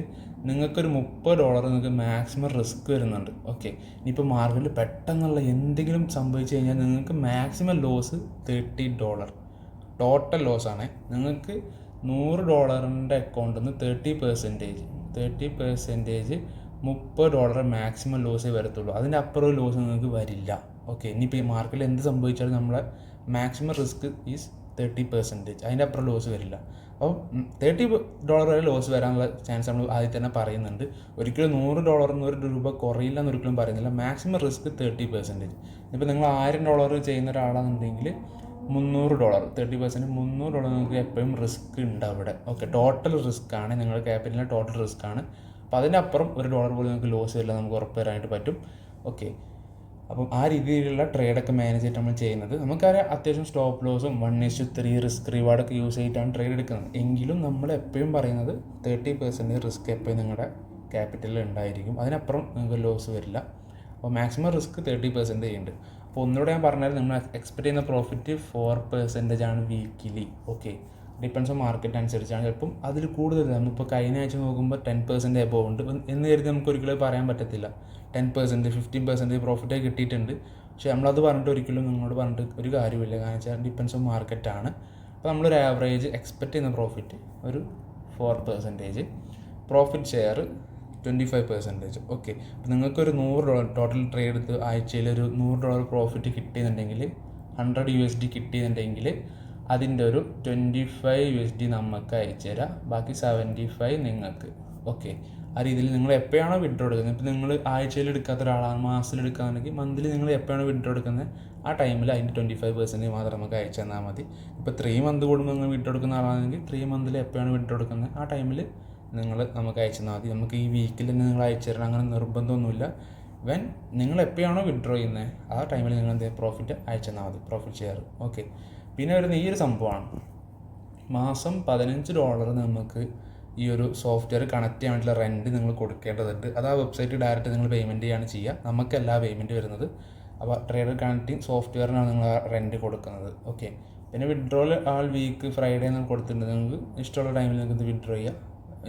നിങ്ങൾക്കൊരു $30 നിങ്ങൾക്ക് മാക്സിമം റിസ്ക് വരുന്നുണ്ട്. ഓക്കെ, ഇനിയിപ്പോൾ മാർക്കറ്റിൽ പെട്ടെന്നുള്ള എന്തെങ്കിലും സംഭവിച്ചു കഴിഞ്ഞാൽ നിങ്ങൾക്ക് മാക്സിമം ലോസ് $30 ടോട്ടൽ ലോസാണ്. നിങ്ങൾക്ക് $100 അക്കൗണ്ടിൽ നിന്ന് 30% $30 മാക്സിമം ലോസേ വരത്തുള്ളൂ. അതിൻ്റെ അപ്പുറം ലോസ് നിങ്ങൾക്ക് വരില്ല. ഓക്കെ, ഇനിയിപ്പോൾ ഈ മാർക്കറ്റിൽ എന്ത് സംഭവിച്ചാലും നമ്മളെ മാക്സിമം റിസ്ക് ഈസ് 30%, അതിൻ്റെ അപ്പുറം ലോസ് വരില്ല. അപ്പോൾ $30 വരെ ലോസ് വരാനുള്ള ചാൻസ് നമ്മൾ ആദ്യം തന്നെ പറയുന്നുണ്ട്. ഒരിക്കലും $100 1 രൂപ കുറയില്ല എന്നൊരിക്കലും പറയുന്നില്ല. Maximum risk 30%. ഇപ്പോൾ നിങ്ങൾ $1000 ചെയ്യുന്ന ഒരാളാണെന്നുണ്ടെങ്കിൽ $300 30% $300 നിങ്ങൾക്ക് എപ്പോഴും റിസ്ക് ഉണ്ട് അവിടെ. ഓക്കെ, ടോട്ടൽ റിസ്ക് ആണ്, നിങ്ങളുടെ ക്യാപിറ്റലിൻ്റെ ടോട്ടൽ റിസ്ക് ആണ്. അപ്പോൾ അതിനപ്പുറം $1 പോലും നിങ്ങൾക്ക് ലോസ് വരില്ല, നമുക്ക് ഉറപ്പ് തരാനായിട്ട് പറ്റും. ഓക്കെ, അപ്പം ആ രീതിയിലുള്ള ട്രേഡൊക്കെ മാനേജ് ചെയ്തിട്ട് നമ്മൾ ചെയ്യുന്നത്. നമുക്കറിയാം അത്യാവശ്യം സ്റ്റോപ്പ് ലോസും 1:3 റിസ്ക് റിവാർഡൊക്കെ യൂസ് ചെയ്തിട്ടാണ് ട്രേഡ് എടുക്കുന്നത്. എങ്കിലും നമ്മൾ എപ്പോഴും പറയുന്നത് 30% റിസ്ക് എപ്പോഴും നിങ്ങളുടെ ക്യാപിറ്റലിൽ ഉണ്ടായിരിക്കും, അതിനപ്പുറം നിങ്ങൾക്ക് ലോസ് വരില്ല. അപ്പോൾ മാക്സിമം റിസ്ക് 30% ഉണ്ട്. അപ്പോൾ ഒന്നുകൂടെ ഞാൻ പറഞ്ഞാൽ നമ്മൾ എക്സ്പെക്ട് ചെയ്യുന്ന പ്രോഫിറ്റ് 4% ആണ് weekly. Okay, depends on market അനുസരിച്ചാണ്. ചിലപ്പം അതിൽ കൂടുതൽ നമ്മളിപ്പോൾ കഴിഞ്ഞ ആഴ്ച നോക്കുമ്പോൾ 10% എബോവ് ഉണ്ട് എന്ന് കരുതി നമുക്ക് ഒരിക്കലും പറയാൻ പറ്റത്തില്ല. 10% 15% പ്രോഫിറ്റ് കിട്ടിയിട്ടുണ്ട്. പക്ഷേ നമ്മളത് പറഞ്ഞിട്ട് ഒരിക്കലും നിങ്ങളോട് പറഞ്ഞിട്ട് ഒരു കാര്യമില്ല. കാരണം വെച്ചാൽ ഡിപ്പെൻസ് ഓൺ മാർക്കറ്റാണ്. അപ്പോൾ നമ്മളൊരു ആവറേജ് എക്സ്പെക്റ്റ് ചെയ്യുന്ന പ്രോഫിറ്റ് ഒരു 4%, പ്രോഫിറ്റ് ഷെയർ 25%. ഓക്കെ, അപ്പോൾ നിങ്ങൾക്കൊരു $100 ടോട്ടൽ ട്രേഡ് എടുത്ത് ആഴ്ചയിൽ ഒരു $100 പ്രോഫിറ്റ് കിട്ടിയെന്നുണ്ടെങ്കിൽ, $100 കിട്ടിയെന്നുണ്ടെങ്കിൽ അതിൻ്റെ ഒരു $25 നമുക്ക് അയച്ചു തരാം, ബാക്കി 75 നിങ്ങൾക്ക്. ഓക്കെ, ആ രീതിയിൽ നിങ്ങൾ എപ്പോഴാണോ വിഡ്രോ എടുക്കുന്നത്, ഇപ്പോൾ നിങ്ങൾ ആഴ്ചയിൽ എടുക്കാത്ത ഒരാളാണ്, മാസത്തിൽ എടുക്കുകയാണെങ്കിൽ മന്ത്ലി നിങ്ങൾ എപ്പോഴാണോ വിഡ്രോ എടുക്കുന്നത് ആ ടൈമിൽ അതിൻ്റെ 25% മാത്രം നമുക്ക് അയച്ചു തന്നാൽ മതി. ഇപ്പോൾ 3 മന്ത് കൂടുമ്പോൾ നിങ്ങൾ വിഡ്രോ എടുക്കുന്ന ആളാണെങ്കിൽ 3 മന്തിൽ എപ്പോഴാണ് വിഡ്രോ എടുക്കുന്നത് ആ ടൈമിൽ നമുക്ക് അയച്ചു തന്നാൽ മതി. നമുക്ക് ഈ വീക്കിൽ തന്നെ നിങ്ങൾ അയച്ചു തരണം അങ്ങനെ നിർബന്ധമൊന്നുമില്ല. നിങ്ങൾ എപ്പോഴാണോ വിഡ്രോ ചെയ്യുന്നത് ആ ടൈമിൽ നിങ്ങൾ എന്ത് പ്രോഫിറ്റ് അയച്ചു തന്നാൽ മതി, പ്രോഫിറ്റ് ഷെയർ. ഓക്കെ, പിന്നെ വരുന്ന ഈ ഒരു സംഭവമാണ് മാസം $15 നമുക്ക് ഈ ഒരു സോഫ്റ്റ്വെയർ കണക്ട് ചെയ്യാൻ വേണ്ടിയുള്ള റെൻറ്റ് നിങ്ങൾ കൊടുക്കേണ്ടതുണ്ട്. അത് ആ വെബ്സൈറ്റ് ഡയറക്റ്റ് നിങ്ങൾ പേയ്മെൻറ്റ് ചെയ്യാണ് ചെയ്യുക, നമുക്കല്ല പേയ്മെൻറ്റ് വരുന്നത്. അപ്പോൾ ട്രേഡർ കണക്റ്റിംഗ് സോഫ്റ്റ്വെയറിനാണ് നിങ്ങൾ ആ റെൻറ്റ് കൊടുക്കുന്നത്. ഓക്കെ, പിന്നെ വിഡ്രോൾ വീക്ക് ഫ്രൈഡേ എന്ന് കൊടുത്തിട്ടുണ്ട്. നിങ്ങൾക്ക് ഇഷ്ടമുള്ള ടൈമിൽ നിങ്ങൾക്ക് ഇത് വിഡ്രോ ചെയ്യാം,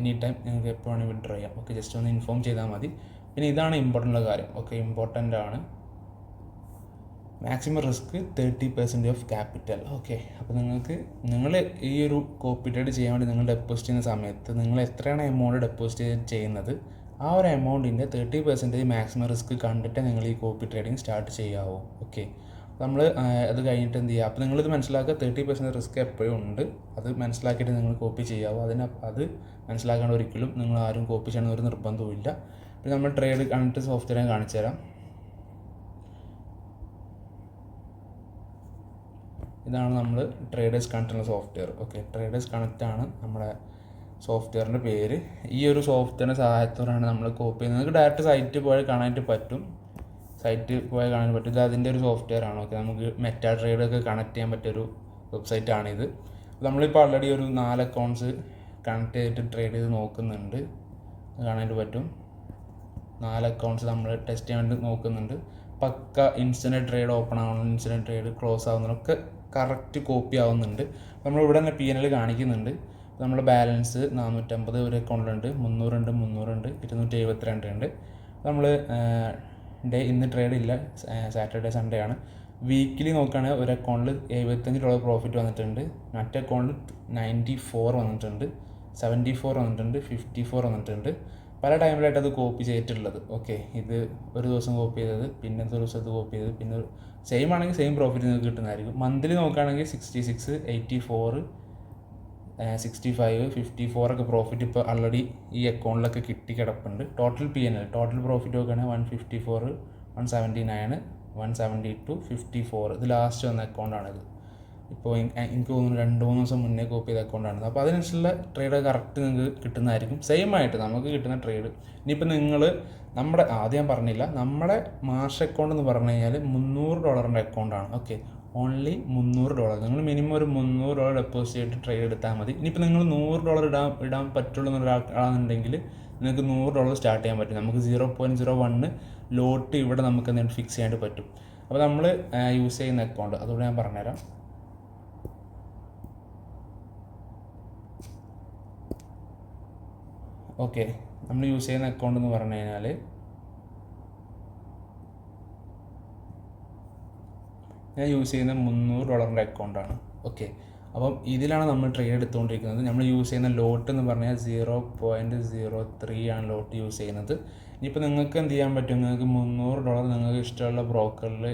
എനി ടൈം നിങ്ങൾക്ക് എപ്പോൾ വേണമെങ്കിൽ വിഡ്രോ ചെയ്യാം. ഓക്കെ, ജസ്റ്റ് ഒന്ന് ഇൻഫോം ചെയ്താൽ മതി. പിന്നെ ഇതാണ് ഇമ്പോർട്ടൻ്റ് കാര്യം. ഓക്കെ, ഇമ്പോർട്ടൻ്റ് ആണ് maximum risk 30% of capital. Okay, അപ്പോൾ നിങ്ങൾ ഈ ഒരു കോപ്പി ട്രേഡ് ചെയ്യാൻ വേണ്ടി നിങ്ങൾ ഡെപ്പോസിറ്റ് ചെയ്യുന്ന സമയത്ത് നിങ്ങൾ എത്രയാണ് എമൗണ്ട് ഡെപ്പോസിറ്റ് ചെയ്യുന്നത് ആ ഒരു എമൗണ്ടിൻ്റെ 30% മാക്സിമം റിസ്ക് കണ്ടിട്ട് നിങ്ങൾ ഈ കോപ്പി ട്രേഡിങ് സ്റ്റാർട്ട് ചെയ്യാവൂ. ഓക്കെ, നമ്മൾ അത് കഴിഞ്ഞിട്ട് എന്ത് ചെയ്യുക, അപ്പോൾ നിങ്ങളിത് മനസ്സിലാക്കുക 30% റിസ്ക് എപ്പോഴും ഉണ്ട്, അത് മനസ്സിലാക്കിയിട്ട് നിങ്ങൾ കോപ്പി ചെയ്യാവൂ. അത് മനസ്സിലാക്കാണ്ട് ഒരിക്കലും നിങ്ങൾ ആരും കോപ്പി ചെയ്യണമെന്ന് ഒരു നിർബന്ധവുമില്ല. പിന്നെ നമ്മൾ ട്രേഡ് കണ്ടിട്ട് സോഫ്റ്റ്വെയർ ഞാൻ കാണിച്ചു തരാം. ഇതാണ് നമ്മൾ ട്രേഡേഴ്സ് കണക്റ്റുള്ള സോഫ്റ്റ്വെയർ. ഓക്കെ, ട്രേഡേഴ്സ് കണക്റ്റാണ് നമ്മുടെ സോഫ്റ്റ്വെയറിൻ്റെ പേര്. ഈ ഒരു സോഫ്റ്റ്വെയറിൻ്റെ സഹായത്തോടെയാണ് നമ്മൾ കോപ്പി ചെയ്യുന്നത്. നിങ്ങൾക്ക് ഡയറക്റ്റ് സൈറ്റിൽ പോയാൽ കാണാനായിട്ട് പറ്റും, ഇത് അതിൻ്റെ ഒരു സോഫ്റ്റ്വെയർ ആണ്. ഓക്കെ, നമുക്ക് മെറ്റാ ട്രേഡൊക്കെ കണക്ട് ചെയ്യാൻ പറ്റിയൊരു വെബ്സൈറ്റാണിത്. നമ്മളിപ്പോൾ ഓൾറെഡി ഒരു 4 അക്കൗണ്ട്സ് കണക്ട് ചെയ്തിട്ട് ട്രേഡ് ചെയ്ത് നോക്കുന്നുണ്ട്, കാണാനായിട്ട് പറ്റും. 4 അക്കൗണ്ട്സ് നമ്മൾ ടെസ്റ്റ് ചെയ്യാൻ വേണ്ടി നോക്കുന്നുണ്ട്. പക്ക ഇൻസ്റ്റൻറ്റ് ട്രേഡ് ഓപ്പൺ ആവണം, ഇൻസ്റ്റൻറ്റ് ട്രേഡ് ക്ലോസ് ആവുന്നതൊക്കെ കറക്റ്റ് കോപ്പി ആവുന്നുണ്ട്. നമ്മളിവിടെ തന്നെ P&L കാണിക്കുന്നുണ്ട്. നമ്മുടെ ബാലൻസ് 450 ഒരു അക്കൗണ്ടിലുണ്ട്, 300 ഉണ്ട്, 272 ഉണ്ട്. നമ്മൾ ഇന്ന് ട്രേഡ് ഇല്ല, സാറ്റർഡേ സൺഡേ ആണ്. വീക്കിലി നോക്കുകയാണെങ്കിൽ ഒരു അക്കൗണ്ടിൽ $75 പ്രോഫിറ്റ് വന്നിട്ടുണ്ട്, മറ്റേ അക്കൗണ്ടിൽ 94 വന്നിട്ടുണ്ട്, 74 വന്നിട്ടുണ്ട്, 54 വന്നിട്ടുണ്ട്. പല ടൈമിലായിട്ട് അത് കോപ്പി ചെയ്തിട്ടുള്ളത്. ഓക്കെ, ഇത് ഒരു ദിവസം കോപ്പി ചെയ്തത്, പിന്നത്തെ ദിവസം അത് കോപ്പി ചെയ്തത്, പിന്നെ സെയിം ആണെങ്കിൽ സെയിം പ്രോഫിറ്റ് നിങ്ങൾക്ക് കിട്ടുന്നതായിരിക്കും. മന്ത്ലി നോക്കുകയാണെങ്കിൽ 66, 84, 65, 54 ഒക്കെ പ്രോഫിറ്റ് ഇപ്പോൾ ഓൾറെഡി ഈ അക്കൗണ്ടിലൊക്കെ കിടപ്പുണ്ട്. ടോട്ടൽ ടോട്ടൽ പ്രോഫിറ്റ് നോക്കുകയാണെങ്കിൽ 154, 179, 172, 54. ഇത് ലാസ്റ്റ് വന്ന അക്കൗണ്ടാണിത്. ഇപ്പോൾ എനിക്ക് തോന്നുന്നു 2-3 ദിവസം മുന്നേ കോപ്പി ചെയ്ത അക്കൗണ്ടാണ്. അപ്പോൾ അതിനനുസരിച്ചുള്ള ട്രേഡ് കറക്റ്റ് നിങ്ങൾക്ക് കിട്ടുന്നതായിരിക്കും. സെയിം ആയിട്ട് നമുക്ക് കിട്ടുന്ന ട്രേഡ്. ഇനിയിപ്പോൾ നിങ്ങൾ ആദ്യം ഞാൻ പറഞ്ഞില്ല, നമ്മുടെ മാർച്ച് അക്കൗണ്ട് എന്ന് പറഞ്ഞു കഴിഞ്ഞാൽ $300 അക്കൗണ്ടാണ്. Okay, only $300. നിങ്ങൾ മിനിമം ഒരു $300 ഡെപ്പോസിറ്റ് ചെയ്തിട്ട് ട്രേഡ് എടുത്താൽ മതി. ഇനിയിപ്പോൾ നിങ്ങൾ $100 ഇടാൻ പറ്റുള്ളൂ എന്നൊരാളാണെന്നുണ്ടെങ്കിൽ നിങ്ങൾക്ക് $100 സ്റ്റാർട്ട് ചെയ്യാൻ പറ്റും. നമുക്ക് 0.01 ലോട്ട് ഇവിടെ നമുക്ക് എന്തെങ്കിലും ഫിക്സ് ചെയ്യാനായിട്ട് പറ്റും. അപ്പോൾ നമ്മൾ യൂസ് ചെയ്യുന്ന അക്കൗണ്ട് അതുകൂടെ ഞാൻ പറഞ്ഞുതരാം. ഓക്കെ, നമ്മൾ യൂസ് ചെയ്യുന്ന അക്കൗണ്ട് എന്ന് പറഞ്ഞു കഴിഞ്ഞാൽ ഞാൻ യൂസ് ചെയ്യുന്ന $300 അക്കൗണ്ടാണ്. ഓക്കെ, അപ്പം ഇതിലാണ് നമ്മൾ ട്രേഡ് എടുത്തുകൊണ്ടിരിക്കുന്നത്. നമ്മൾ യൂസ് ചെയ്യുന്ന ലോട്ട് എന്ന് പറഞ്ഞാൽ 0.03 ആണ് ലോട്ട് യൂസ് ചെയ്യുന്നത്. ഇനിയിപ്പോൾ നിങ്ങൾക്ക് എന്ത് ചെയ്യാൻ പറ്റും, നിങ്ങൾക്ക് $300 നിങ്ങൾക്ക് ഇഷ്ടമുള്ള ബ്രോക്കറിൽ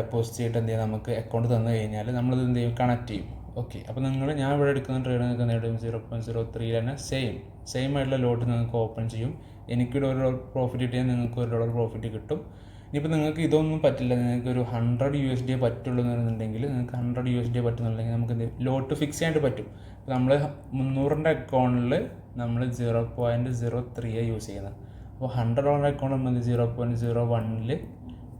ഡെപ്പോസിറ്റ് ചെയ്തിട്ട് എന്ത് ചെയ്യാം, നമുക്ക് അക്കൗണ്ട് തന്നു കഴിഞ്ഞാൽ നമ്മളത് എന്ത് ചെയ്യും, കണക്ട് ചെയ്യും. ഓക്കെ, അപ്പോൾ ഞാൻ ഇവിടെ എടുക്കുന്ന ട്രേഡ് നിങ്ങൾക്ക് നേടും 0.03 തന്നെ സെയിം ആയിട്ടുള്ള ലോട്ട് നിങ്ങൾക്ക് ഓപ്പൺ ചെയ്യും. എനിക്കൊരു $1 പ്രോഫിറ്റ് കിട്ടിയാൽ നിങ്ങൾക്ക് $1 പ്രോഫിറ്റ് കിട്ടും. ഇനിയിപ്പോൾ നിങ്ങൾക്ക് ഇതൊന്നും പറ്റില്ല, നിങ്ങൾക്ക് ഒരു $100 പറ്റുള്ളൂ എന്നുണ്ടെങ്കിൽ, നിങ്ങൾക്ക് $100 പറ്റുന്നുണ്ടെങ്കിൽ നമുക്ക് എന്ത് ലോട്ട് ഫിക്സ് ചെയ്യാനായിട്ട് പറ്റും. അപ്പോൾ നമ്മൾ 300 അക്കൗണ്ടിൽ നമ്മൾ 0.03 യൂസ് ചെയ്യുന്നത്. അപ്പോൾ $100 അക്കൗണ്ട് നമ്മൾ 0.01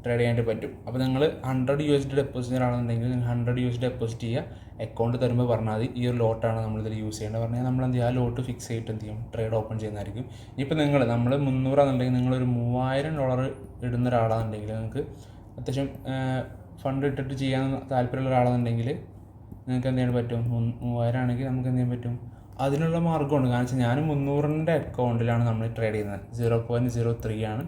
ട്രേഡ് ചെയ്യാനായിട്ട് പറ്റും. അപ്പോൾ നിങ്ങൾ $100 ഡെപ്പോസിറ്റ് ആണെന്നുണ്ടെങ്കിൽ നിങ്ങൾ $100 ഡെപ്പോസിറ്റ് ചെയ്യുക, അക്കൗണ്ട് തരുമ്പോൾ പറഞ്ഞാൽ മതി ഈ ഒരു ലോട്ടാണ് നമ്മളിതിൽ യൂസ് ചെയ്യേണ്ടത് പറഞ്ഞാൽ നമ്മൾ എന്ത് ചെയ്യുക, ആ ലോട്ട് ഫിക്സ് ചെയ്തിട്ട് എന്ത് ചെയ്യും, ട്രേഡ് ഓപ്പൺ ചെയ്യുന്നതായിരിക്കും. ഇനിയിപ്പോൾ നമ്മൾ 300 ആണെന്നുണ്ടെങ്കിൽ നിങ്ങളൊരു $3000 ഇടുന്ന ഒരാളാണെന്നുണ്ടെങ്കിൽ, നിങ്ങൾക്ക് അത്യാവശ്യം ഫണ്ട് ഇട്ടിട്ട് ചെയ്യാൻ താല്പര്യമുള്ള ഒരാളാണെന്നുണ്ടെങ്കിൽ നിങ്ങൾക്ക് എന്ത് ചെയ്യാൻ പറ്റും, 3000 ആണെങ്കിൽ നമുക്ക് എന്ത് ചെയ്യാൻ പറ്റും, അതിനുള്ള മാർഗ്ഗമുണ്ട്. കാരണം വെച്ചാൽ ഞാൻ 300 അക്കൗണ്ടിലാണ് നമ്മൾ ട്രേഡ് ചെയ്യുന്നത്. 0.03 ആണ്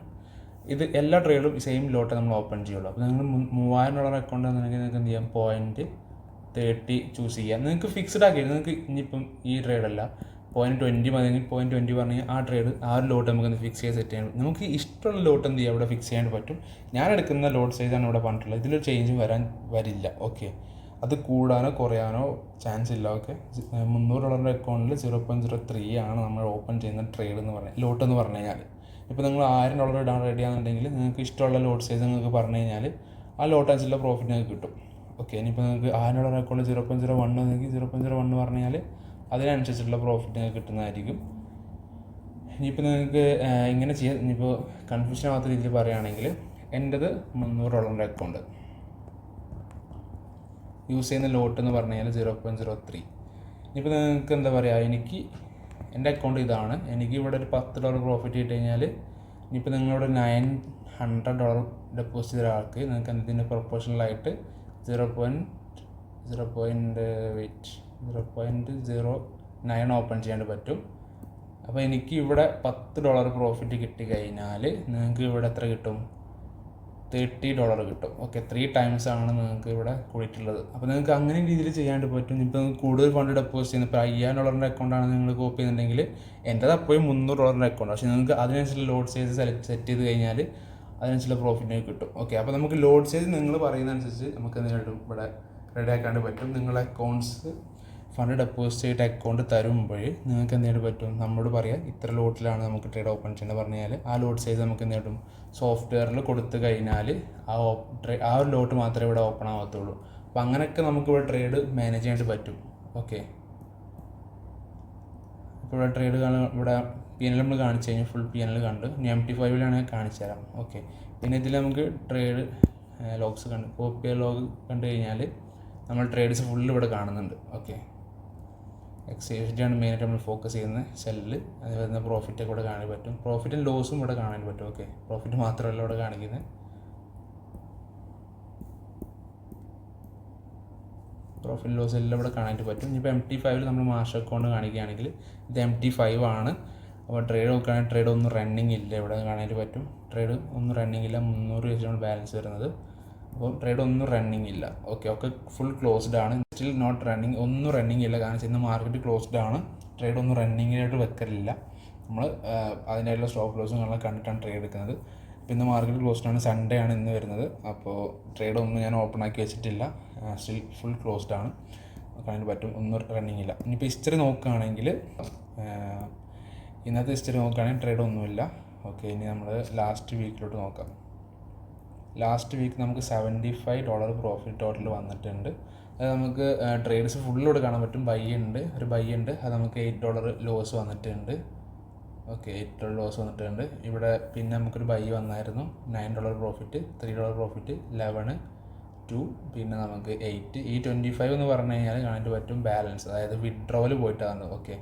ഇത്. എല്ലാ ട്രേഡും സെയിം ലോട്ട് നമ്മൾ ഓപ്പൺ ചെയ്യുള്ളൂ. അപ്പോൾ നിങ്ങൾ $3000 അക്കൗണ്ട് ആണെന്നുണ്ടെങ്കിൽ നിങ്ങൾക്ക് എന്ത് ചെയ്യാം, 0.30 ചൂസ് ചെയ്യാം. നിങ്ങൾക്ക് ഫിക്സ്ഡ് ആക്കിയിട്ട് നിങ്ങൾക്ക് ഇനിയിപ്പം ഈ ട്രേഡല്ല 0.20 മതിയെങ്കിൽ 0.20 പറഞ്ഞാൽ ആ ട്രേഡ് ആ ഒരു ലോട്ട് നമുക്ക് ഫിക്സ് ചെയ്ത് സെറ്റ് ചെയ്യാൻ, നമുക്ക് ഇഷ്ടമുള്ള ലോട്ട് എന്ത് ചെയ്യാം ഇവിടെ ഫിക്സ് ചെയ്യാൻ പറ്റും. ഞാൻ എടുക്കുന്ന ലോട്ട് സൈസാണ് ഇവിടെ പറഞ്ഞിട്ടുള്ളത്. ഇതിലൊരു ചേഞ്ച് വരില്ല. ഓക്കെ, അത് കൂടാനോ കുറയാനോ ചാൻസ് ഇല്ല. ഓക്കെ, $300 അക്കൗണ്ടിൽ 0.03 ആണ് നമ്മൾ ഓപ്പൺ ചെയ്യുന്ന ട്രേഡ് എന്ന് പറഞ്ഞാൽ, ലോട്ട് എന്ന് പറഞ്ഞു കഴിഞ്ഞാൽ. ഇപ്പോൾ നിങ്ങൾ $1000 ഇടാൻ റെഡി ആണെന്നുണ്ടെങ്കിൽ നിങ്ങൾക്ക് ഇഷ്ടമുള്ള ലോട്ട് സൈസ് നിങ്ങൾക്ക് പറഞ്ഞു കഴിഞ്ഞാൽ ആ ലോട്ട് അനുസരിച്ചുള്ള പ്രോഫിറ്റ് നിങ്ങൾക്ക് കിട്ടും. ഓക്കെ, ഇനിയിപ്പോൾ നിങ്ങൾക്ക് $1000 അക്കൗണ്ട് 0.01 എന്നെങ്കിൽ 0.01 പറഞ്ഞു കഴിഞ്ഞാൽ അതിനനുസരിച്ചുള്ള പ്രോഫിറ്റ് നിങ്ങൾക്ക് കിട്ടുന്നതായിരിക്കും. ഇനിയിപ്പോൾ നിങ്ങൾക്ക് ഇങ്ങനെ ചെയ്യാം. ഇനിയിപ്പോൾ കൺഫ്യൂഷൻ ആവാത്ത രീതിയിൽ പറയുകയാണെങ്കിൽ, എൻ്റെത് $300 അക്കൗണ്ട് യൂസ് ചെയ്യുന്ന ലോട്ട് എന്ന് പറഞ്ഞു കഴിഞ്ഞാൽ 0.03. ഇനിയിപ്പോൾ നിങ്ങൾക്ക് എന്താ പറയുക, എൻ്റെ അക്കൗണ്ട് ഇതാണ്. എനിക്ക് ഇവിടെ ഒരു $10 പ്രോഫിറ്റ് കിട്ടി കഴിഞ്ഞാൽ, ഇനിയിപ്പോൾ നിങ്ങളിവിടെ $900 ഡെപ്പോസിറ്റ് ചെയ്ത ആൾക്ക് നിങ്ങൾക്ക് ഇതിൻ്റെ പ്രൊപ്പോർഷണലായിട്ട് 0.09 ഓപ്പൺ ചെയ്യാണ്ട് പറ്റും. അപ്പോൾ എനിക്ക് ഇവിടെ $10 പ്രോഫിറ്റ് കിട്ടിക്കഴിഞ്ഞാൽ നിങ്ങൾക്ക് ഇവിടെ എത്ര കിട്ടും, $30 കിട്ടും. ഓക്കെ, 3 times ആണ് നിങ്ങൾക്ക് ഇവിടെ കൂടിയിട്ടുള്ളത്. അപ്പോൾ നിങ്ങൾക്ക് അങ്ങനെ രീതിയിൽ ചെയ്യാണ്ട് പറ്റും. ഇപ്പോൾ നിങ്ങൾക്ക് കൂടുതൽ ഫണ്ട് ഡെപ്പോസിറ്റ് ചെയ്യുന്നത്, ഇപ്പോൾ $5000 അക്കൗണ്ടാണ് നിങ്ങൾ കോപ്പി ചെയ്യുന്നുണ്ടെങ്കിൽ എൻ്റെത് അപ്പോഴും $300 അക്കൗണ്ട്. പക്ഷേ നിങ്ങൾക്ക് അതിനനുസരിച്ച് ലോഡ് സൈസ് സെറ്റ് ചെയ്ത് കഴിഞ്ഞാൽ അതിനനുസരിച്ചുള്ള പ്രോഫിറ്റ് കിട്ടും. ഓക്കെ, അപ്പോൾ നമുക്ക് ലോഡ് സൈസ് നിങ്ങൾ പറയുന്നതനുസരിച്ച് നമുക്ക് എന്തെങ്കിലും ഇവിടെ റെഡി ആക്കാണ്ട് പറ്റും. നിങ്ങളുടെ അക്കൗണ്ട്സ് ഫണ്ട് ഡെപ്പോസിറ്റ് ചെയ്തിട്ട് അക്കൗണ്ട് തരുമ്പോൾ നിങ്ങൾക്ക് എന്തെങ്കിലും പറ്റും, നമ്മളോട് പറയാം ഇത്ര ലോട്ടിലാണ് നമുക്ക് ട്രേഡ് ഓപ്പൺ ചെയ്യേണ്ടത് പറഞ്ഞാൽ ആ ലോട്ട് സൈസ് നമുക്ക് എന്ത് കിട്ടും, സോഫ്റ്റ്വെയറിൽ കൊടുത്തു കഴിഞ്ഞാൽ ആ ഒരു ലോട്ട് മാത്രമേ ഇവിടെ ഓപ്പൺ ആവത്തുള്ളൂ. അപ്പോൾ അങ്ങനെയൊക്കെ നമുക്ക് ഇവിടെ ട്രേഡ് മാനേജ് ചെയ്യാനായിട്ട് പറ്റും. ഓക്കെ, ഇപ്പോൾ ഇവിടെ ട്രേഡ് ഇവിടെ P&L നമ്മൾ കാണിച്ചു കഴിഞ്ഞാൽ ഫുൾ P&L കണ്ട് MT5 കാണിച്ചു തരാം. ഓക്കെ, പിന്നെ ഇതിൽ നമുക്ക് ട്രേഡ് ലോഗ്സ് കോപ്പി ലോഗ് കണ്ടു കഴിഞ്ഞാൽ നമ്മൾ ട്രേഡ്സ് ഫുള്ള് ഇവിടെ കാണുന്നുണ്ട്. ഓക്കെ, XASD ആണ് മെയിനായിട്ട് നമ്മൾ ഫോക്കസ് ചെയ്യുന്ന സെല്ലിൽ. അത് വരുന്ന പ്രോഫിറ്റൊക്കെ ഇവിടെ കാണാൻ പറ്റും. പ്രോഫിറ്റും ലോസും ഇവിടെ കാണാൻ പറ്റും. ഓക്കെ, പ്രോഫിറ്റ് മാത്രമല്ല ഇവിടെ കാണിക്കുന്നത്. പ്രോഫിറ്റ് ലോസ് എല്ലാം ഇവിടെ കാണാനായിട്ട് പറ്റും. ഇനിയിപ്പോൾ MT5 നമ്മൾ മാസ്റ്റർ അക്കൗണ്ട് കാണിക്കുകയാണെങ്കിൽ ഇത് MT5 ആണ്. അപ്പോൾ ട്രേഡ് നോക്കുകയാണെങ്കിൽ ട്രേഡ് ഒന്നും റണ്ണിങ് ഇല്ല, ഇവിടെ കാണാനായിട്ട് പറ്റും. ട്രേഡ് ഒന്നും റണ്ണിങ് ഇല്ല, 300 വെച്ചാണ് ബാലൻസ് വരുന്നത്. അപ്പോൾ ട്രേഡ് ഒന്നും റണ്ണിങ് ഇല്ല. ഓക്കെ, ഒക്കെ ഫുൾ ക്ലോസ്ഡ് ആണ്. സ്റ്റിൽ നോട്ട് റണ്ണിങ്, ഒന്നും റണ്ണിങ് ഇല്ല. കാരണം വെച്ചാൽ ഇന്ന് മാർക്കറ്റ് ക്ലോസ്ഡ് ആണ്. ട്രേഡ് ഒന്നും റണ്ണിങ്ങിനായിട്ട് വെക്കലില്ല. നമ്മൾ അതിനായിട്ടുള്ള സ്റ്റോപ്പ് ലോസും നമ്മളെ കണ്ടിട്ടാണ് ട്രേഡ് എടുക്കുന്നത്. ഇപ്പോൾ ഇന്ന് മാർക്കറ്റ് ക്ലോസ്ഡ് ആണ്, സൺഡേ ആണ് ഇന്ന് വരുന്നത്. അപ്പോൾ ട്രേഡ് ഒന്നും ഞാൻ ഓപ്പൺ ആക്കി വെച്ചിട്ടില്ല, സ്റ്റിൽ ഫുൾ ക്ലോസ്ഡ് ആണ്. കാണാൻ പറ്റും, ഒന്നും റണ്ണിങ് ഇല്ല. ഇനിയിപ്പോൾ ഹിസ്റ്ററി നോക്കുകയാണെങ്കിൽ ഇന്നത്തെ ഹിസ്റ്ററി നോക്കുകയാണെങ്കിൽ ട്രേഡ് ഒന്നുമില്ല. ഓക്കെ, ഇനി നമ്മൾ ലാസ്റ്റ് വീക്കിലോട്ട് നോക്കാം. ലാസ്റ്റ് വീക്ക് നമുക്ക് $75 പ്രോഫിറ്റ് ടോട്ടൽ വന്നിട്ടുണ്ട്. അത് നമുക്ക് ട്രേഡ്സ് ഫുള്ളിലൂടെ കാണാൻ പറ്റും. ഒരു ബൈ ഉണ്ട്, അത് നമുക്ക് $8 ലോസ് വന്നിട്ടുണ്ട്. ഓക്കെ, $8 ലോസ് വന്നിട്ടുണ്ട് ഇവിടെ. പിന്നെ നമുക്കൊരു ബൈ വന്നായിരുന്നു, $9 പ്രോഫിറ്റ്, $3 പ്രോഫിറ്റ്, 11, 2, പിന്നെ നമുക്ക് 8. ഈ 25 എന്ന് പറഞ്ഞു കഴിഞ്ഞാൽ കാണാൻ പറ്റും ബാലൻസ്, അതായത് വിഡ്രോവൽ പോയിട്ടാണ്. ഓക്കെ,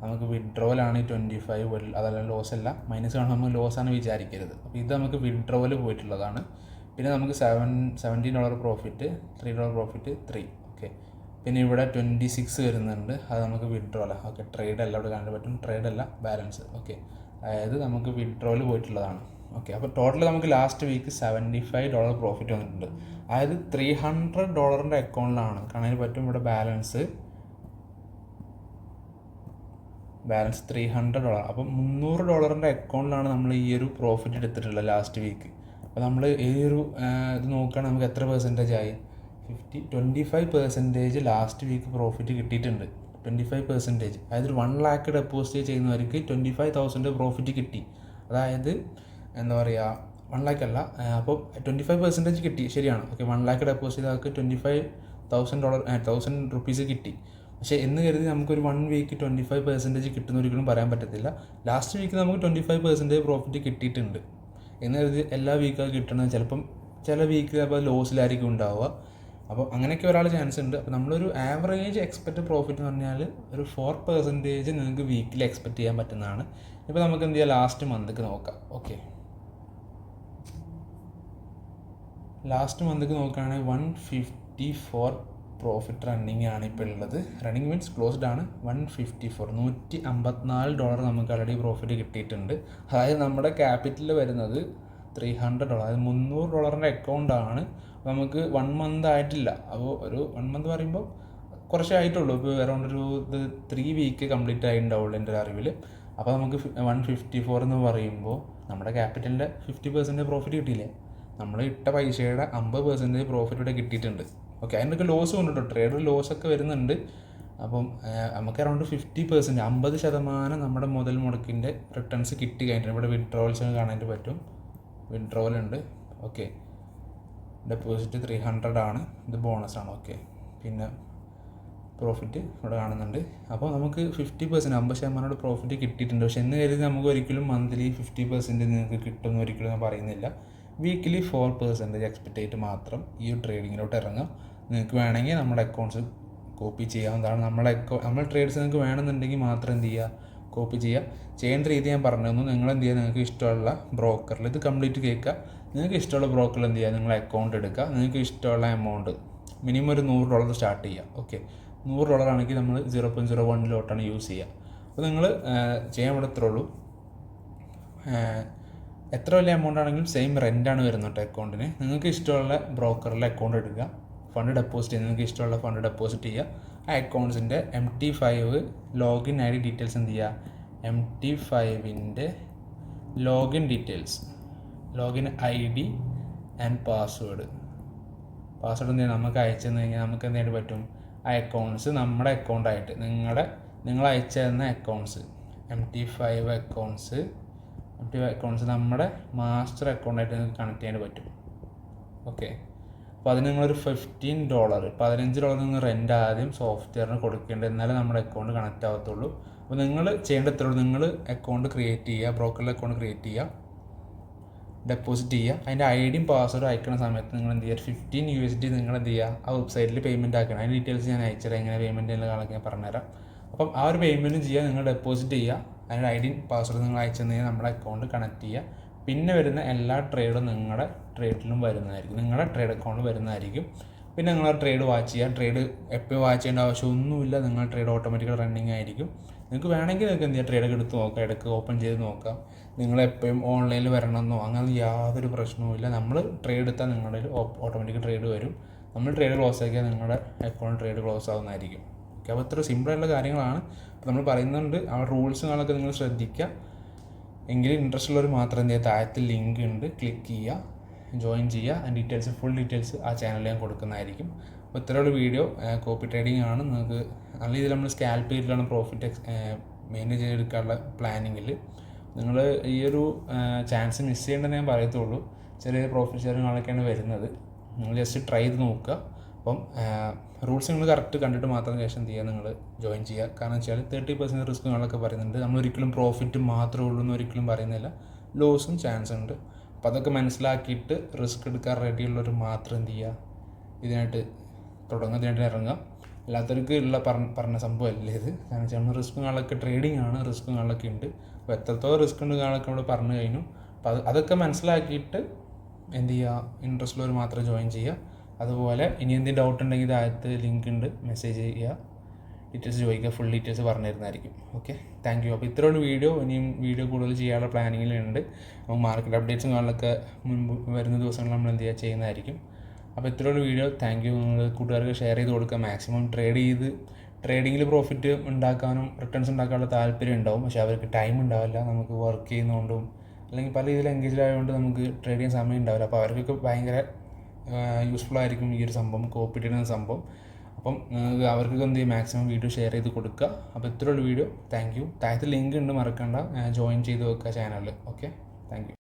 നമുക്ക് വിഡ്രോവലാണ് ഈ 25, അതല്ല ലോസ് അല്ല. മൈനസ് കാണുമ്പോൾ നമുക്ക് ലോസാണ് വിചാരിക്കരുത്. അപ്പോൾ ഇത് നമുക്ക് വിഡ്രോവൽ പോയിട്ടുള്ളതാണ്. പിന്നെ നമുക്ക് $17 പ്രോഫിറ്റ്, $3 പ്രോഫിറ്റ്, 3. ഓക്കെ, പിന്നെ ഇവിടെ 26 വരുന്നുണ്ട്, അത് നമുക്ക് വിഡ്രോ അല്ല. ഓക്കെ, ട്രേഡ് അല്ല ഇവിടെ കാണാൻ പറ്റും, ട്രേഡ് അല്ല, ബാലൻസ്. ഓക്കെ, അതായത് നമുക്ക് വിഡ്രോയിൽ പോയിട്ടുള്ളതാണ്. ഓക്കെ, അപ്പോൾ ടോട്ടൽ നമുക്ക് ലാസ്റ്റ് വീക്ക് $75 പ്രോഫിറ്റ് വന്നിട്ടുണ്ട്. അതായത് $300 അക്കൗണ്ടിലാണ് കാണാൻ പറ്റും. ഇവിടെ ബാലൻസ് $300. അപ്പം $300 അക്കൗണ്ടിലാണ് നമ്മൾ ഈ ഒരു പ്രോഫിറ്റ് എടുത്തിട്ടുള്ളത് ലാസ്റ്റ് വീക്ക്. അപ്പോൾ നമ്മൾ ഈ ഒരു ഇത് നോക്കുകയാണെങ്കിൽ നമുക്ക് എത്ര പെർസെൻറ്റേജ് ആയി? 25% ലാസ്റ്റ് വീക്ക് പ്രോഫിറ്റ് കിട്ടിയിട്ടുണ്ട്. 25%, അതായത് 1 lakh ഡെപ്പോസിറ്റ് ചെയ്യുന്നവർക്ക് 25,000 പ്രോഫിറ്റ് കിട്ടി. അതായത് എന്താ പറയുക, 1 lakh അല്ല, അപ്പോൾ 25% കിട്ടി, ശരിയാണ്. ഓക്കെ, 1 lakh ഡെപ്പോസിറ്റ് ചെയ്തവർക്ക് $1,000 റുപ്പീസ് കിട്ടി. പക്ഷേ എന്ന് കരുതി നമുക്കൊരു 1 വീക്ക് 25% കിട്ടുന്ന ഒരിക്കലും പറയാൻ പറ്റത്തില്ല. ലാസ്റ്റ് വീക്ക് നമുക്ക് 25% പ്രോഫിറ്റ് കിട്ടിയിട്ടുണ്ട് എന്ന് കരുതി എല്ലാ വീക്കും അത് കിട്ടണം. ചിലപ്പം ചില വീക്കിൽ അപ്പോൾ ലോസിലായിരിക്കും ഉണ്ടാവുക. അപ്പോൾ അങ്ങനെയൊക്കെ ഒരാൾ ചാൻസ് ഉണ്ട്. അപ്പോൾ നമ്മളൊരു ആവറേജ് എക്സ്പെക്റ്റ് പ്രോഫിറ്റ് എന്ന് പറഞ്ഞാൽ ഒരു 4% നിങ്ങൾക്ക് വീക്കിൽ എക്സ്പെക്റ്റ് ചെയ്യാൻ പറ്റുന്നതാണ്. ഇപ്പോൾ നമുക്ക് എന്ത് ചെയ്യാം, ലാസ്റ്റ് മന്ത്ക്ക് നോക്കാം. ഓക്കെ, ലാസ്റ്റ് മന്ത്ക്ക് നോക്കുകയാണെങ്കിൽ 154 പ്രോഫിറ്റ് റണ്ണിങ് ആണ് ഇപ്പോൾ ഉള്ളത്. റണ്ണിങ് മീൻസ് ക്ലോസ്ഡ് ആണ്. 154, $154 നമുക്ക് ഓൾറെഡി പ്രോഫിറ്റ് കിട്ടിയിട്ടുണ്ട്. അതായത് നമ്മുടെ ക്യാപിറ്റൽ വരുന്നത് $300, അതായത് $300 അക്കൗണ്ടാണ്. നമുക്ക് 1 month ആയിട്ടില്ല. അപ്പോൾ ഒരു 1 month പറയുമ്പോൾ കുറച്ചേ ആയിട്ടുള്ളൂ. ഇപ്പോൾ അറൗണ്ട് ഒരു 3 week കംപ്ലീറ്റ് ആയിട്ടുണ്ടാവുള്ളൂ എൻ്റെ ഒരു അറിവിൽ. അപ്പോൾ നമുക്ക് 154 എന്ന് പറയുമ്പോൾ നമ്മുടെ ക്യാപിറ്റലിൻ്റെ 50% പ്രോഫിറ്റ് കിട്ടിയില്ലേ? നമ്മൾ ഇട്ട പൈസയുടെ 50% പ്രോഫിറ്റ് ഇവിടെ കിട്ടിയിട്ടുണ്ട്. ഓക്കെ, അതിൻ്റെയൊക്കെ ലോസ് ഉണ്ട് കേട്ടോ, ട്രേഡർ ലോസൊക്കെ വരുന്നുണ്ട്. അപ്പം നമുക്ക് അറൗണ്ട് 50%, 50% നമ്മുടെ മുതൽ മുടക്കിൻ്റെ റിട്ടേൺസ് കിട്ടി കഴിഞ്ഞിട്ടുണ്ട്. ഇവിടെ വിഡ്രോവൽസ് കാണാൻ പറ്റും, വിഡ്രോവൽ ഉണ്ട്. ഓക്കെ, ഡെപ്പോസിറ്റ് 300 ആണ്, ഇത് ബോണസാണ്. ഓക്കെ, പിന്നെ പ്രോഫിറ്റ് ഇവിടെ കാണുന്നുണ്ട്. അപ്പോൾ നമുക്ക് 50%, 50% പ്രോഫിറ്റ് കിട്ടിയിട്ടുണ്ട്. പക്ഷേ എന്ന് കരുതി നമുക്ക് ഒരിക്കലും മന്ത്ലി 50% നിങ്ങൾക്ക് കിട്ടുമെന്ന് ഒരിക്കലും ഞാൻ പറയുന്നില്ല. വീക്കിലി 4% എക്സ്പെക്റ്റ് ചെയ്തിട്ട് മാത്രം ഈ ഒരു ട്രേഡിങ്ങിലോട്ട് ഇറങ്ങുക. നിങ്ങൾക്ക് വേണമെങ്കിൽ നമ്മുടെ അക്കൗണ്ട്സ് കോപ്പി ചെയ്യാവുന്നതാണ്. നമ്മുടെ ട്രേഡ്സ് നിങ്ങൾക്ക് വേണമെന്നുണ്ടെങ്കിൽ മാത്രം എന്ത് ചെയ്യുക, കോപ്പി ചെയ്യുക. ചെയ്യേണ്ട രീതി ഞാൻ പറഞ്ഞു തന്നു. നിങ്ങൾ എന്ത് ചെയ്യുക, നിങ്ങൾക്ക് ഇഷ്ടമുള്ള ബ്രോക്കറിൽ ഇത് കംപ്ലീറ്റ് കേൾക്കുക. നിങ്ങൾക്ക് ഇഷ്ടമുള്ള ബ്രോക്കറിൽ എന്ത് ചെയ്യുക, നിങ്ങൾ അക്കൗണ്ട് എടുക്കുക. നിങ്ങൾക്ക് ഇഷ്ടമുള്ള എമൗണ്ട് മിനിമം ഒരു $100 സ്റ്റാർട്ട് ചെയ്യുക. ഓക്കെ, $100 ആണെങ്കിൽ നമ്മൾ 0.01 യൂസ് ചെയ്യുക. അപ്പോൾ നിങ്ങൾ ചെയ്യാൻ പറ്റത്രേ ഉള്ളൂ. എത്ര വലിയ എമൗണ്ട് ആണെങ്കിലും സെയിം റെൻ്റാണ് വരുന്നത് അക്കൗണ്ടിന്. നിങ്ങൾക്ക് ഇഷ്ടമുള്ള ബ്രോക്കറിൽ അക്കൗണ്ട് എടുക്കുക, ഫണ്ട് ഡെപ്പോസിറ്റ് ചെയ്യുക. നിങ്ങൾക്ക് ഇഷ്ടമുള്ള ഫണ്ട് ഡെപ്പോസിറ്റ് ചെയ്യുക. ആ അക്കൗണ്ട്സിൻ്റെ MT5 ലോഗിൻ ID ഡീറ്റെയിൽസ് എന്ത് ചെയ്യുക, MT5ൻ്റെ login details, login ID and password എന്ത് ചെയ്യുക നമുക്ക് അയച്ചു തന്നു കഴിഞ്ഞാൽ നമുക്ക് എന്ത് ചെയ്യാൻ പറ്റും, ആ അക്കൗണ്ട്സ് നമ്മുടെ അക്കൗണ്ടായിട്ട് നിങ്ങൾ അയച്ചു തരുന്ന അക്കൗണ്ട്സ് MT5 അക്കൗണ്ട്സ് നമ്മുടെ മാസ്റ്റർ അക്കൗണ്ടായിട്ട് നിങ്ങൾക്ക് കണക്ട് ചെയ്യാൻ പറ്റും. ഓക്കെ, അപ്പോൾ അതിന് നിങ്ങളൊരു $15 നിങ്ങൾ റെൻ്റ് ആദ്യം സോഫ്റ്റ്വെയറിന് കൊടുക്കേണ്ടത്, എന്നാലേ നമ്മുടെ അക്കൗണ്ട് കണക്റ്റ് ആവത്തുള്ളൂ. അപ്പോൾ നിങ്ങൾ ചെയ്യേണ്ടത്രയുള്ളൂ, നിങ്ങൾ അക്കൗണ്ട് ക്രിയേറ്റ് ചെയ്യുക, ബ്രോക്കറിൽ അക്കൗണ്ട് ക്രിയേറ്റ് ചെയ്യുക, ഡെപ്പോസിറ്റ് ചെയ്യുക. അതിൻ്റെ ഐഡിയും പാസ്വേഡും അയക്കുന്ന സമയത്ത് നിങ്ങൾ എന്ത് ചെയ്യുക, $15 നിങ്ങൾ എന്ത് ചെയ്യുക, ആ വെബ്സൈറ്റിൽ പേയ്മെൻറ്റ് ആക്കണം. അതിൻ്റെ ഡീറ്റെയിൽസ് ഞാൻ അയച്ചുതരാം, എങ്ങനെ പേയ്മെൻറ്റ് ചെയ്യുന്ന കാണാൻ ഞാൻ പറഞ്ഞുതരാം. അപ്പം ആ ഒരു പേയ്മെൻറ്റും ചെയ്യുക, നിങ്ങൾ ഡെപ്പോസിറ്റ് ചെയ്യുക, അതിൻ്റെ ഐഡിയും പാസ്വേഡ് നിങ്ങൾ അയച്ചു കഴിഞ്ഞാൽ നമ്മുടെ അക്കൗണ്ട് കണക്ട് ചെയ്യുക. പിന്നെ വരുന്ന എല്ലാ ട്രേഡും നിങ്ങളുടെ ട്രേഡിലും വരുന്നതായിരിക്കും, നിങ്ങളുടെ ട്രേഡ് അക്കൗണ്ടിൽ വരുന്നതായിരിക്കും. പിന്നെ നിങ്ങൾ ട്രേഡ് വാച്ച് ചെയ്യുക. ട്രേഡ് എപ്പോഴും വാച്ച് ചെയ്യേണ്ട ആവശ്യമൊന്നുമില്ല, നിങ്ങളുടെ ട്രേഡ് ഓട്ടോമാറ്റിക്കലി റണ്ണിങ് ആയിരിക്കും. നിങ്ങൾക്ക് വേണമെങ്കിൽ നിങ്ങൾക്ക് എന്ത് ചെയ്യുക, ട്രേഡൊക്കെ എടുത്ത് നോക്കാം, ഇടയ്ക്ക് ഓപ്പൺ ചെയ്ത് നോക്കാം. നിങ്ങൾ എപ്പോഴും ഓൺലൈനിൽ വരണമെന്നോ അങ്ങനെ യാതൊരു പ്രശ്നവുമില്ല. നമ്മൾ ട്രേഡ് എടുത്താൽ നിങ്ങളുടെ ഓട്ടോമാറ്റിക് ട്രേഡ് വരും. നമ്മൾ ട്രേഡ് ക്ലോസ് ആക്കിയാൽ നിങ്ങളുടെ അക്കൗണ്ട് ട്രേഡ് ക്ലോസ് ആവുന്നതായിരിക്കും. ഓക്കെ, അപ്പോൾ ഇത്ര സിമ്പിളായിട്ടുള്ള കാര്യങ്ങളാണ്. അപ്പോൾ നമ്മൾ പറയുന്നുണ്ട്, ആ റൂൾസുകളൊക്കെ നിങ്ങൾ ശ്രദ്ധിക്കുക. എങ്കിലും ഇൻട്രസ്റ്റ് ഉള്ളവർ മാത്രം എന്ത് ചെയ്യുക, താഴത്തിൽ ലിങ്ക് ഉണ്ട്, ക്ലിക്ക് ചെയ്യുക, ജോയിൻ ചെയ്യുക. അതിൻ്റെ ഫുൾ ഡീറ്റെയിൽസ് ആ ചാനലിൽ ഞാൻ കൊടുക്കുന്നതായിരിക്കും. അപ്പോൾ ഇത്രയുള്ള വീഡിയോ കോപ്പി ട്രേഡിംഗ് ആണ്. നിങ്ങൾക്ക് നല്ല രീതിയിൽ നമ്മൾ സ്കാൽപ്പ് ചെയ്തിട്ടാണ് പ്രോഫിറ്റ് മെയിൻറ്റെയിൻ ചെയ്തെടുക്കാനുള്ള പ്ലാനിങ്ങിൽ. നിങ്ങൾ ഈ ഒരു ചാൻസ് മിസ് ചെയ്യേണ്ടതെന്ന് ഞാൻ പറയത്തുള്ളൂ. ചെറിയ പ്രോഫിറ്റ് ഷെയറിങ്ങൊക്കെയാണ് വരുന്നത്. നിങ്ങൾ ജസ്റ്റ് ട്രൈ ചെയ്ത് നോക്കുക. അപ്പം റൂൾസ് നിങ്ങൾ കറക്റ്റ് കണ്ടിട്ട് മാത്രം ശേഷം എന്ത് ചെയ്യുക, നിങ്ങൾ ജോയിൻ ചെയ്യുക. കാരണം വെച്ചാൽ 30% റിസ്ക്കുകളൊക്കെ പറയുന്നുണ്ട്. നമ്മളൊരിക്കലും പ്രോഫിറ്റ് മാത്രമേ ഉള്ളൂ എന്ന് ഒരിക്കലും പറയുന്നില്ല, ലോസും ചാൻസ് ഉണ്ട്. അപ്പോൾ അതൊക്കെ മനസ്സിലാക്കിയിട്ട് റിസ്ക് എടുക്കാൻ റെഡിയുള്ളവർ മാത്രം എന്ത് ചെയ്യുക, ഇതിനായിട്ട് ഇതിനായിട്ട് ഇറങ്ങുക. അല്ലാത്തവർക്ക് ഉള്ള പറഞ്ഞ സംഭവമല്ലേ ഇത്. കാരണം വെച്ചാൽ നമ്മൾ റിസ്ക്കുകളൊക്കെ ട്രേഡിംഗ് ആണ്, റിസ്ക്കുകളൊക്കെ ഉണ്ട്. അപ്പോൾ എത്രത്തോളം റിസ്ക് ഉണ്ട് കാണൊക്കെ നമ്മൾ പറഞ്ഞു കഴിഞ്ഞു. അപ്പോൾ അതൊക്കെ മനസ്സിലാക്കിയിട്ട് എന്ത് ചെയ്യുക, ഇൻട്രസ്റ്റ് ഉള്ളവർ മാത്രം ജോയിൻ ചെയ്യുക. അതുപോലെ ഇനി എന്തെങ്കിലും ഡൗട്ട് ഉണ്ടെങ്കിൽ താഴത്ത് ലിങ്ക് ഉണ്ട്, മെസ്സേജ് ചെയ്യുക, ഡീറ്റെയിൽസ് ചോദിക്കുക, ഫുൾ ഡീറ്റെയിൽസ് പറഞ്ഞു തരുന്നതായിരിക്കും. Okay, thank you. അപ്പോൾ ഇത്രയുള്ള വീഡിയോ. ഇനിയും വീഡിയോ കൂടുതൽ ചെയ്യാനുള്ള പ്ലാനിങ്ങിലുണ്ട്. അപ്പോൾ മാർക്കറ്റ് അപ്ഡേറ്റ്സും കാര്യങ്ങളൊക്കെ മുൻപ് വരുന്ന ദിവസങ്ങളിൽ നമ്മൾ എന്ത് ചെയ്യുക ചെയ്യുന്നതായിരിക്കും. അപ്പോൾ ഇത്രയുള്ള വീഡിയോ. Thank you. നിങ്ങൾ കൂട്ടുകാർക്ക് ഷെയർ ചെയ്ത് കൊടുക്കുക. മാക്സിമം ട്രേഡിങ്ങിൽ പ്രോഫിറ്റ് ഉണ്ടാക്കാനും റിട്ടേൺസ് ഉണ്ടാക്കാനുള്ള താല്പര്യം ഉണ്ടാവും. പക്ഷേ അവർക്ക് ടൈം ഉണ്ടാവില്ല. നമുക്ക് വർക്ക് ചെയ്യുന്നതുകൊണ്ടും അല്ലെങ്കിൽ പല രീതിയിൽ എൻഗേജ്ഡ് ആയതുകൊണ്ട് നമുക്ക് ട്രേഡ് ചെയ്യാൻ സമയം ഉണ്ടാവില്ല. അപ്പോൾ അവർക്കൊക്കെ ഭയങ്കര യൂസ്ഫുൾ ആയിരിക്കും ഈ ഒരു സംഭവം, കോപ്പി ട്രേഡ് എന്ന സംഭവം. അപ്പം അവർക്കൊക്കെ എന്ത് ചെയ്യും, മാക്സിമം വീഡിയോ ഷെയർ ചെയ്ത് കൊടുക്കുക. അപ്പോൾ ഇത്രയുള്ള വീഡിയോ. Thank you. താഴത്ത് ലിങ്ക് ഉണ്ട്, മറക്കണ്ട, ജോയിൻ ചെയ്ത് വെക്കുക ചാനലിൽ. Okay, thank you.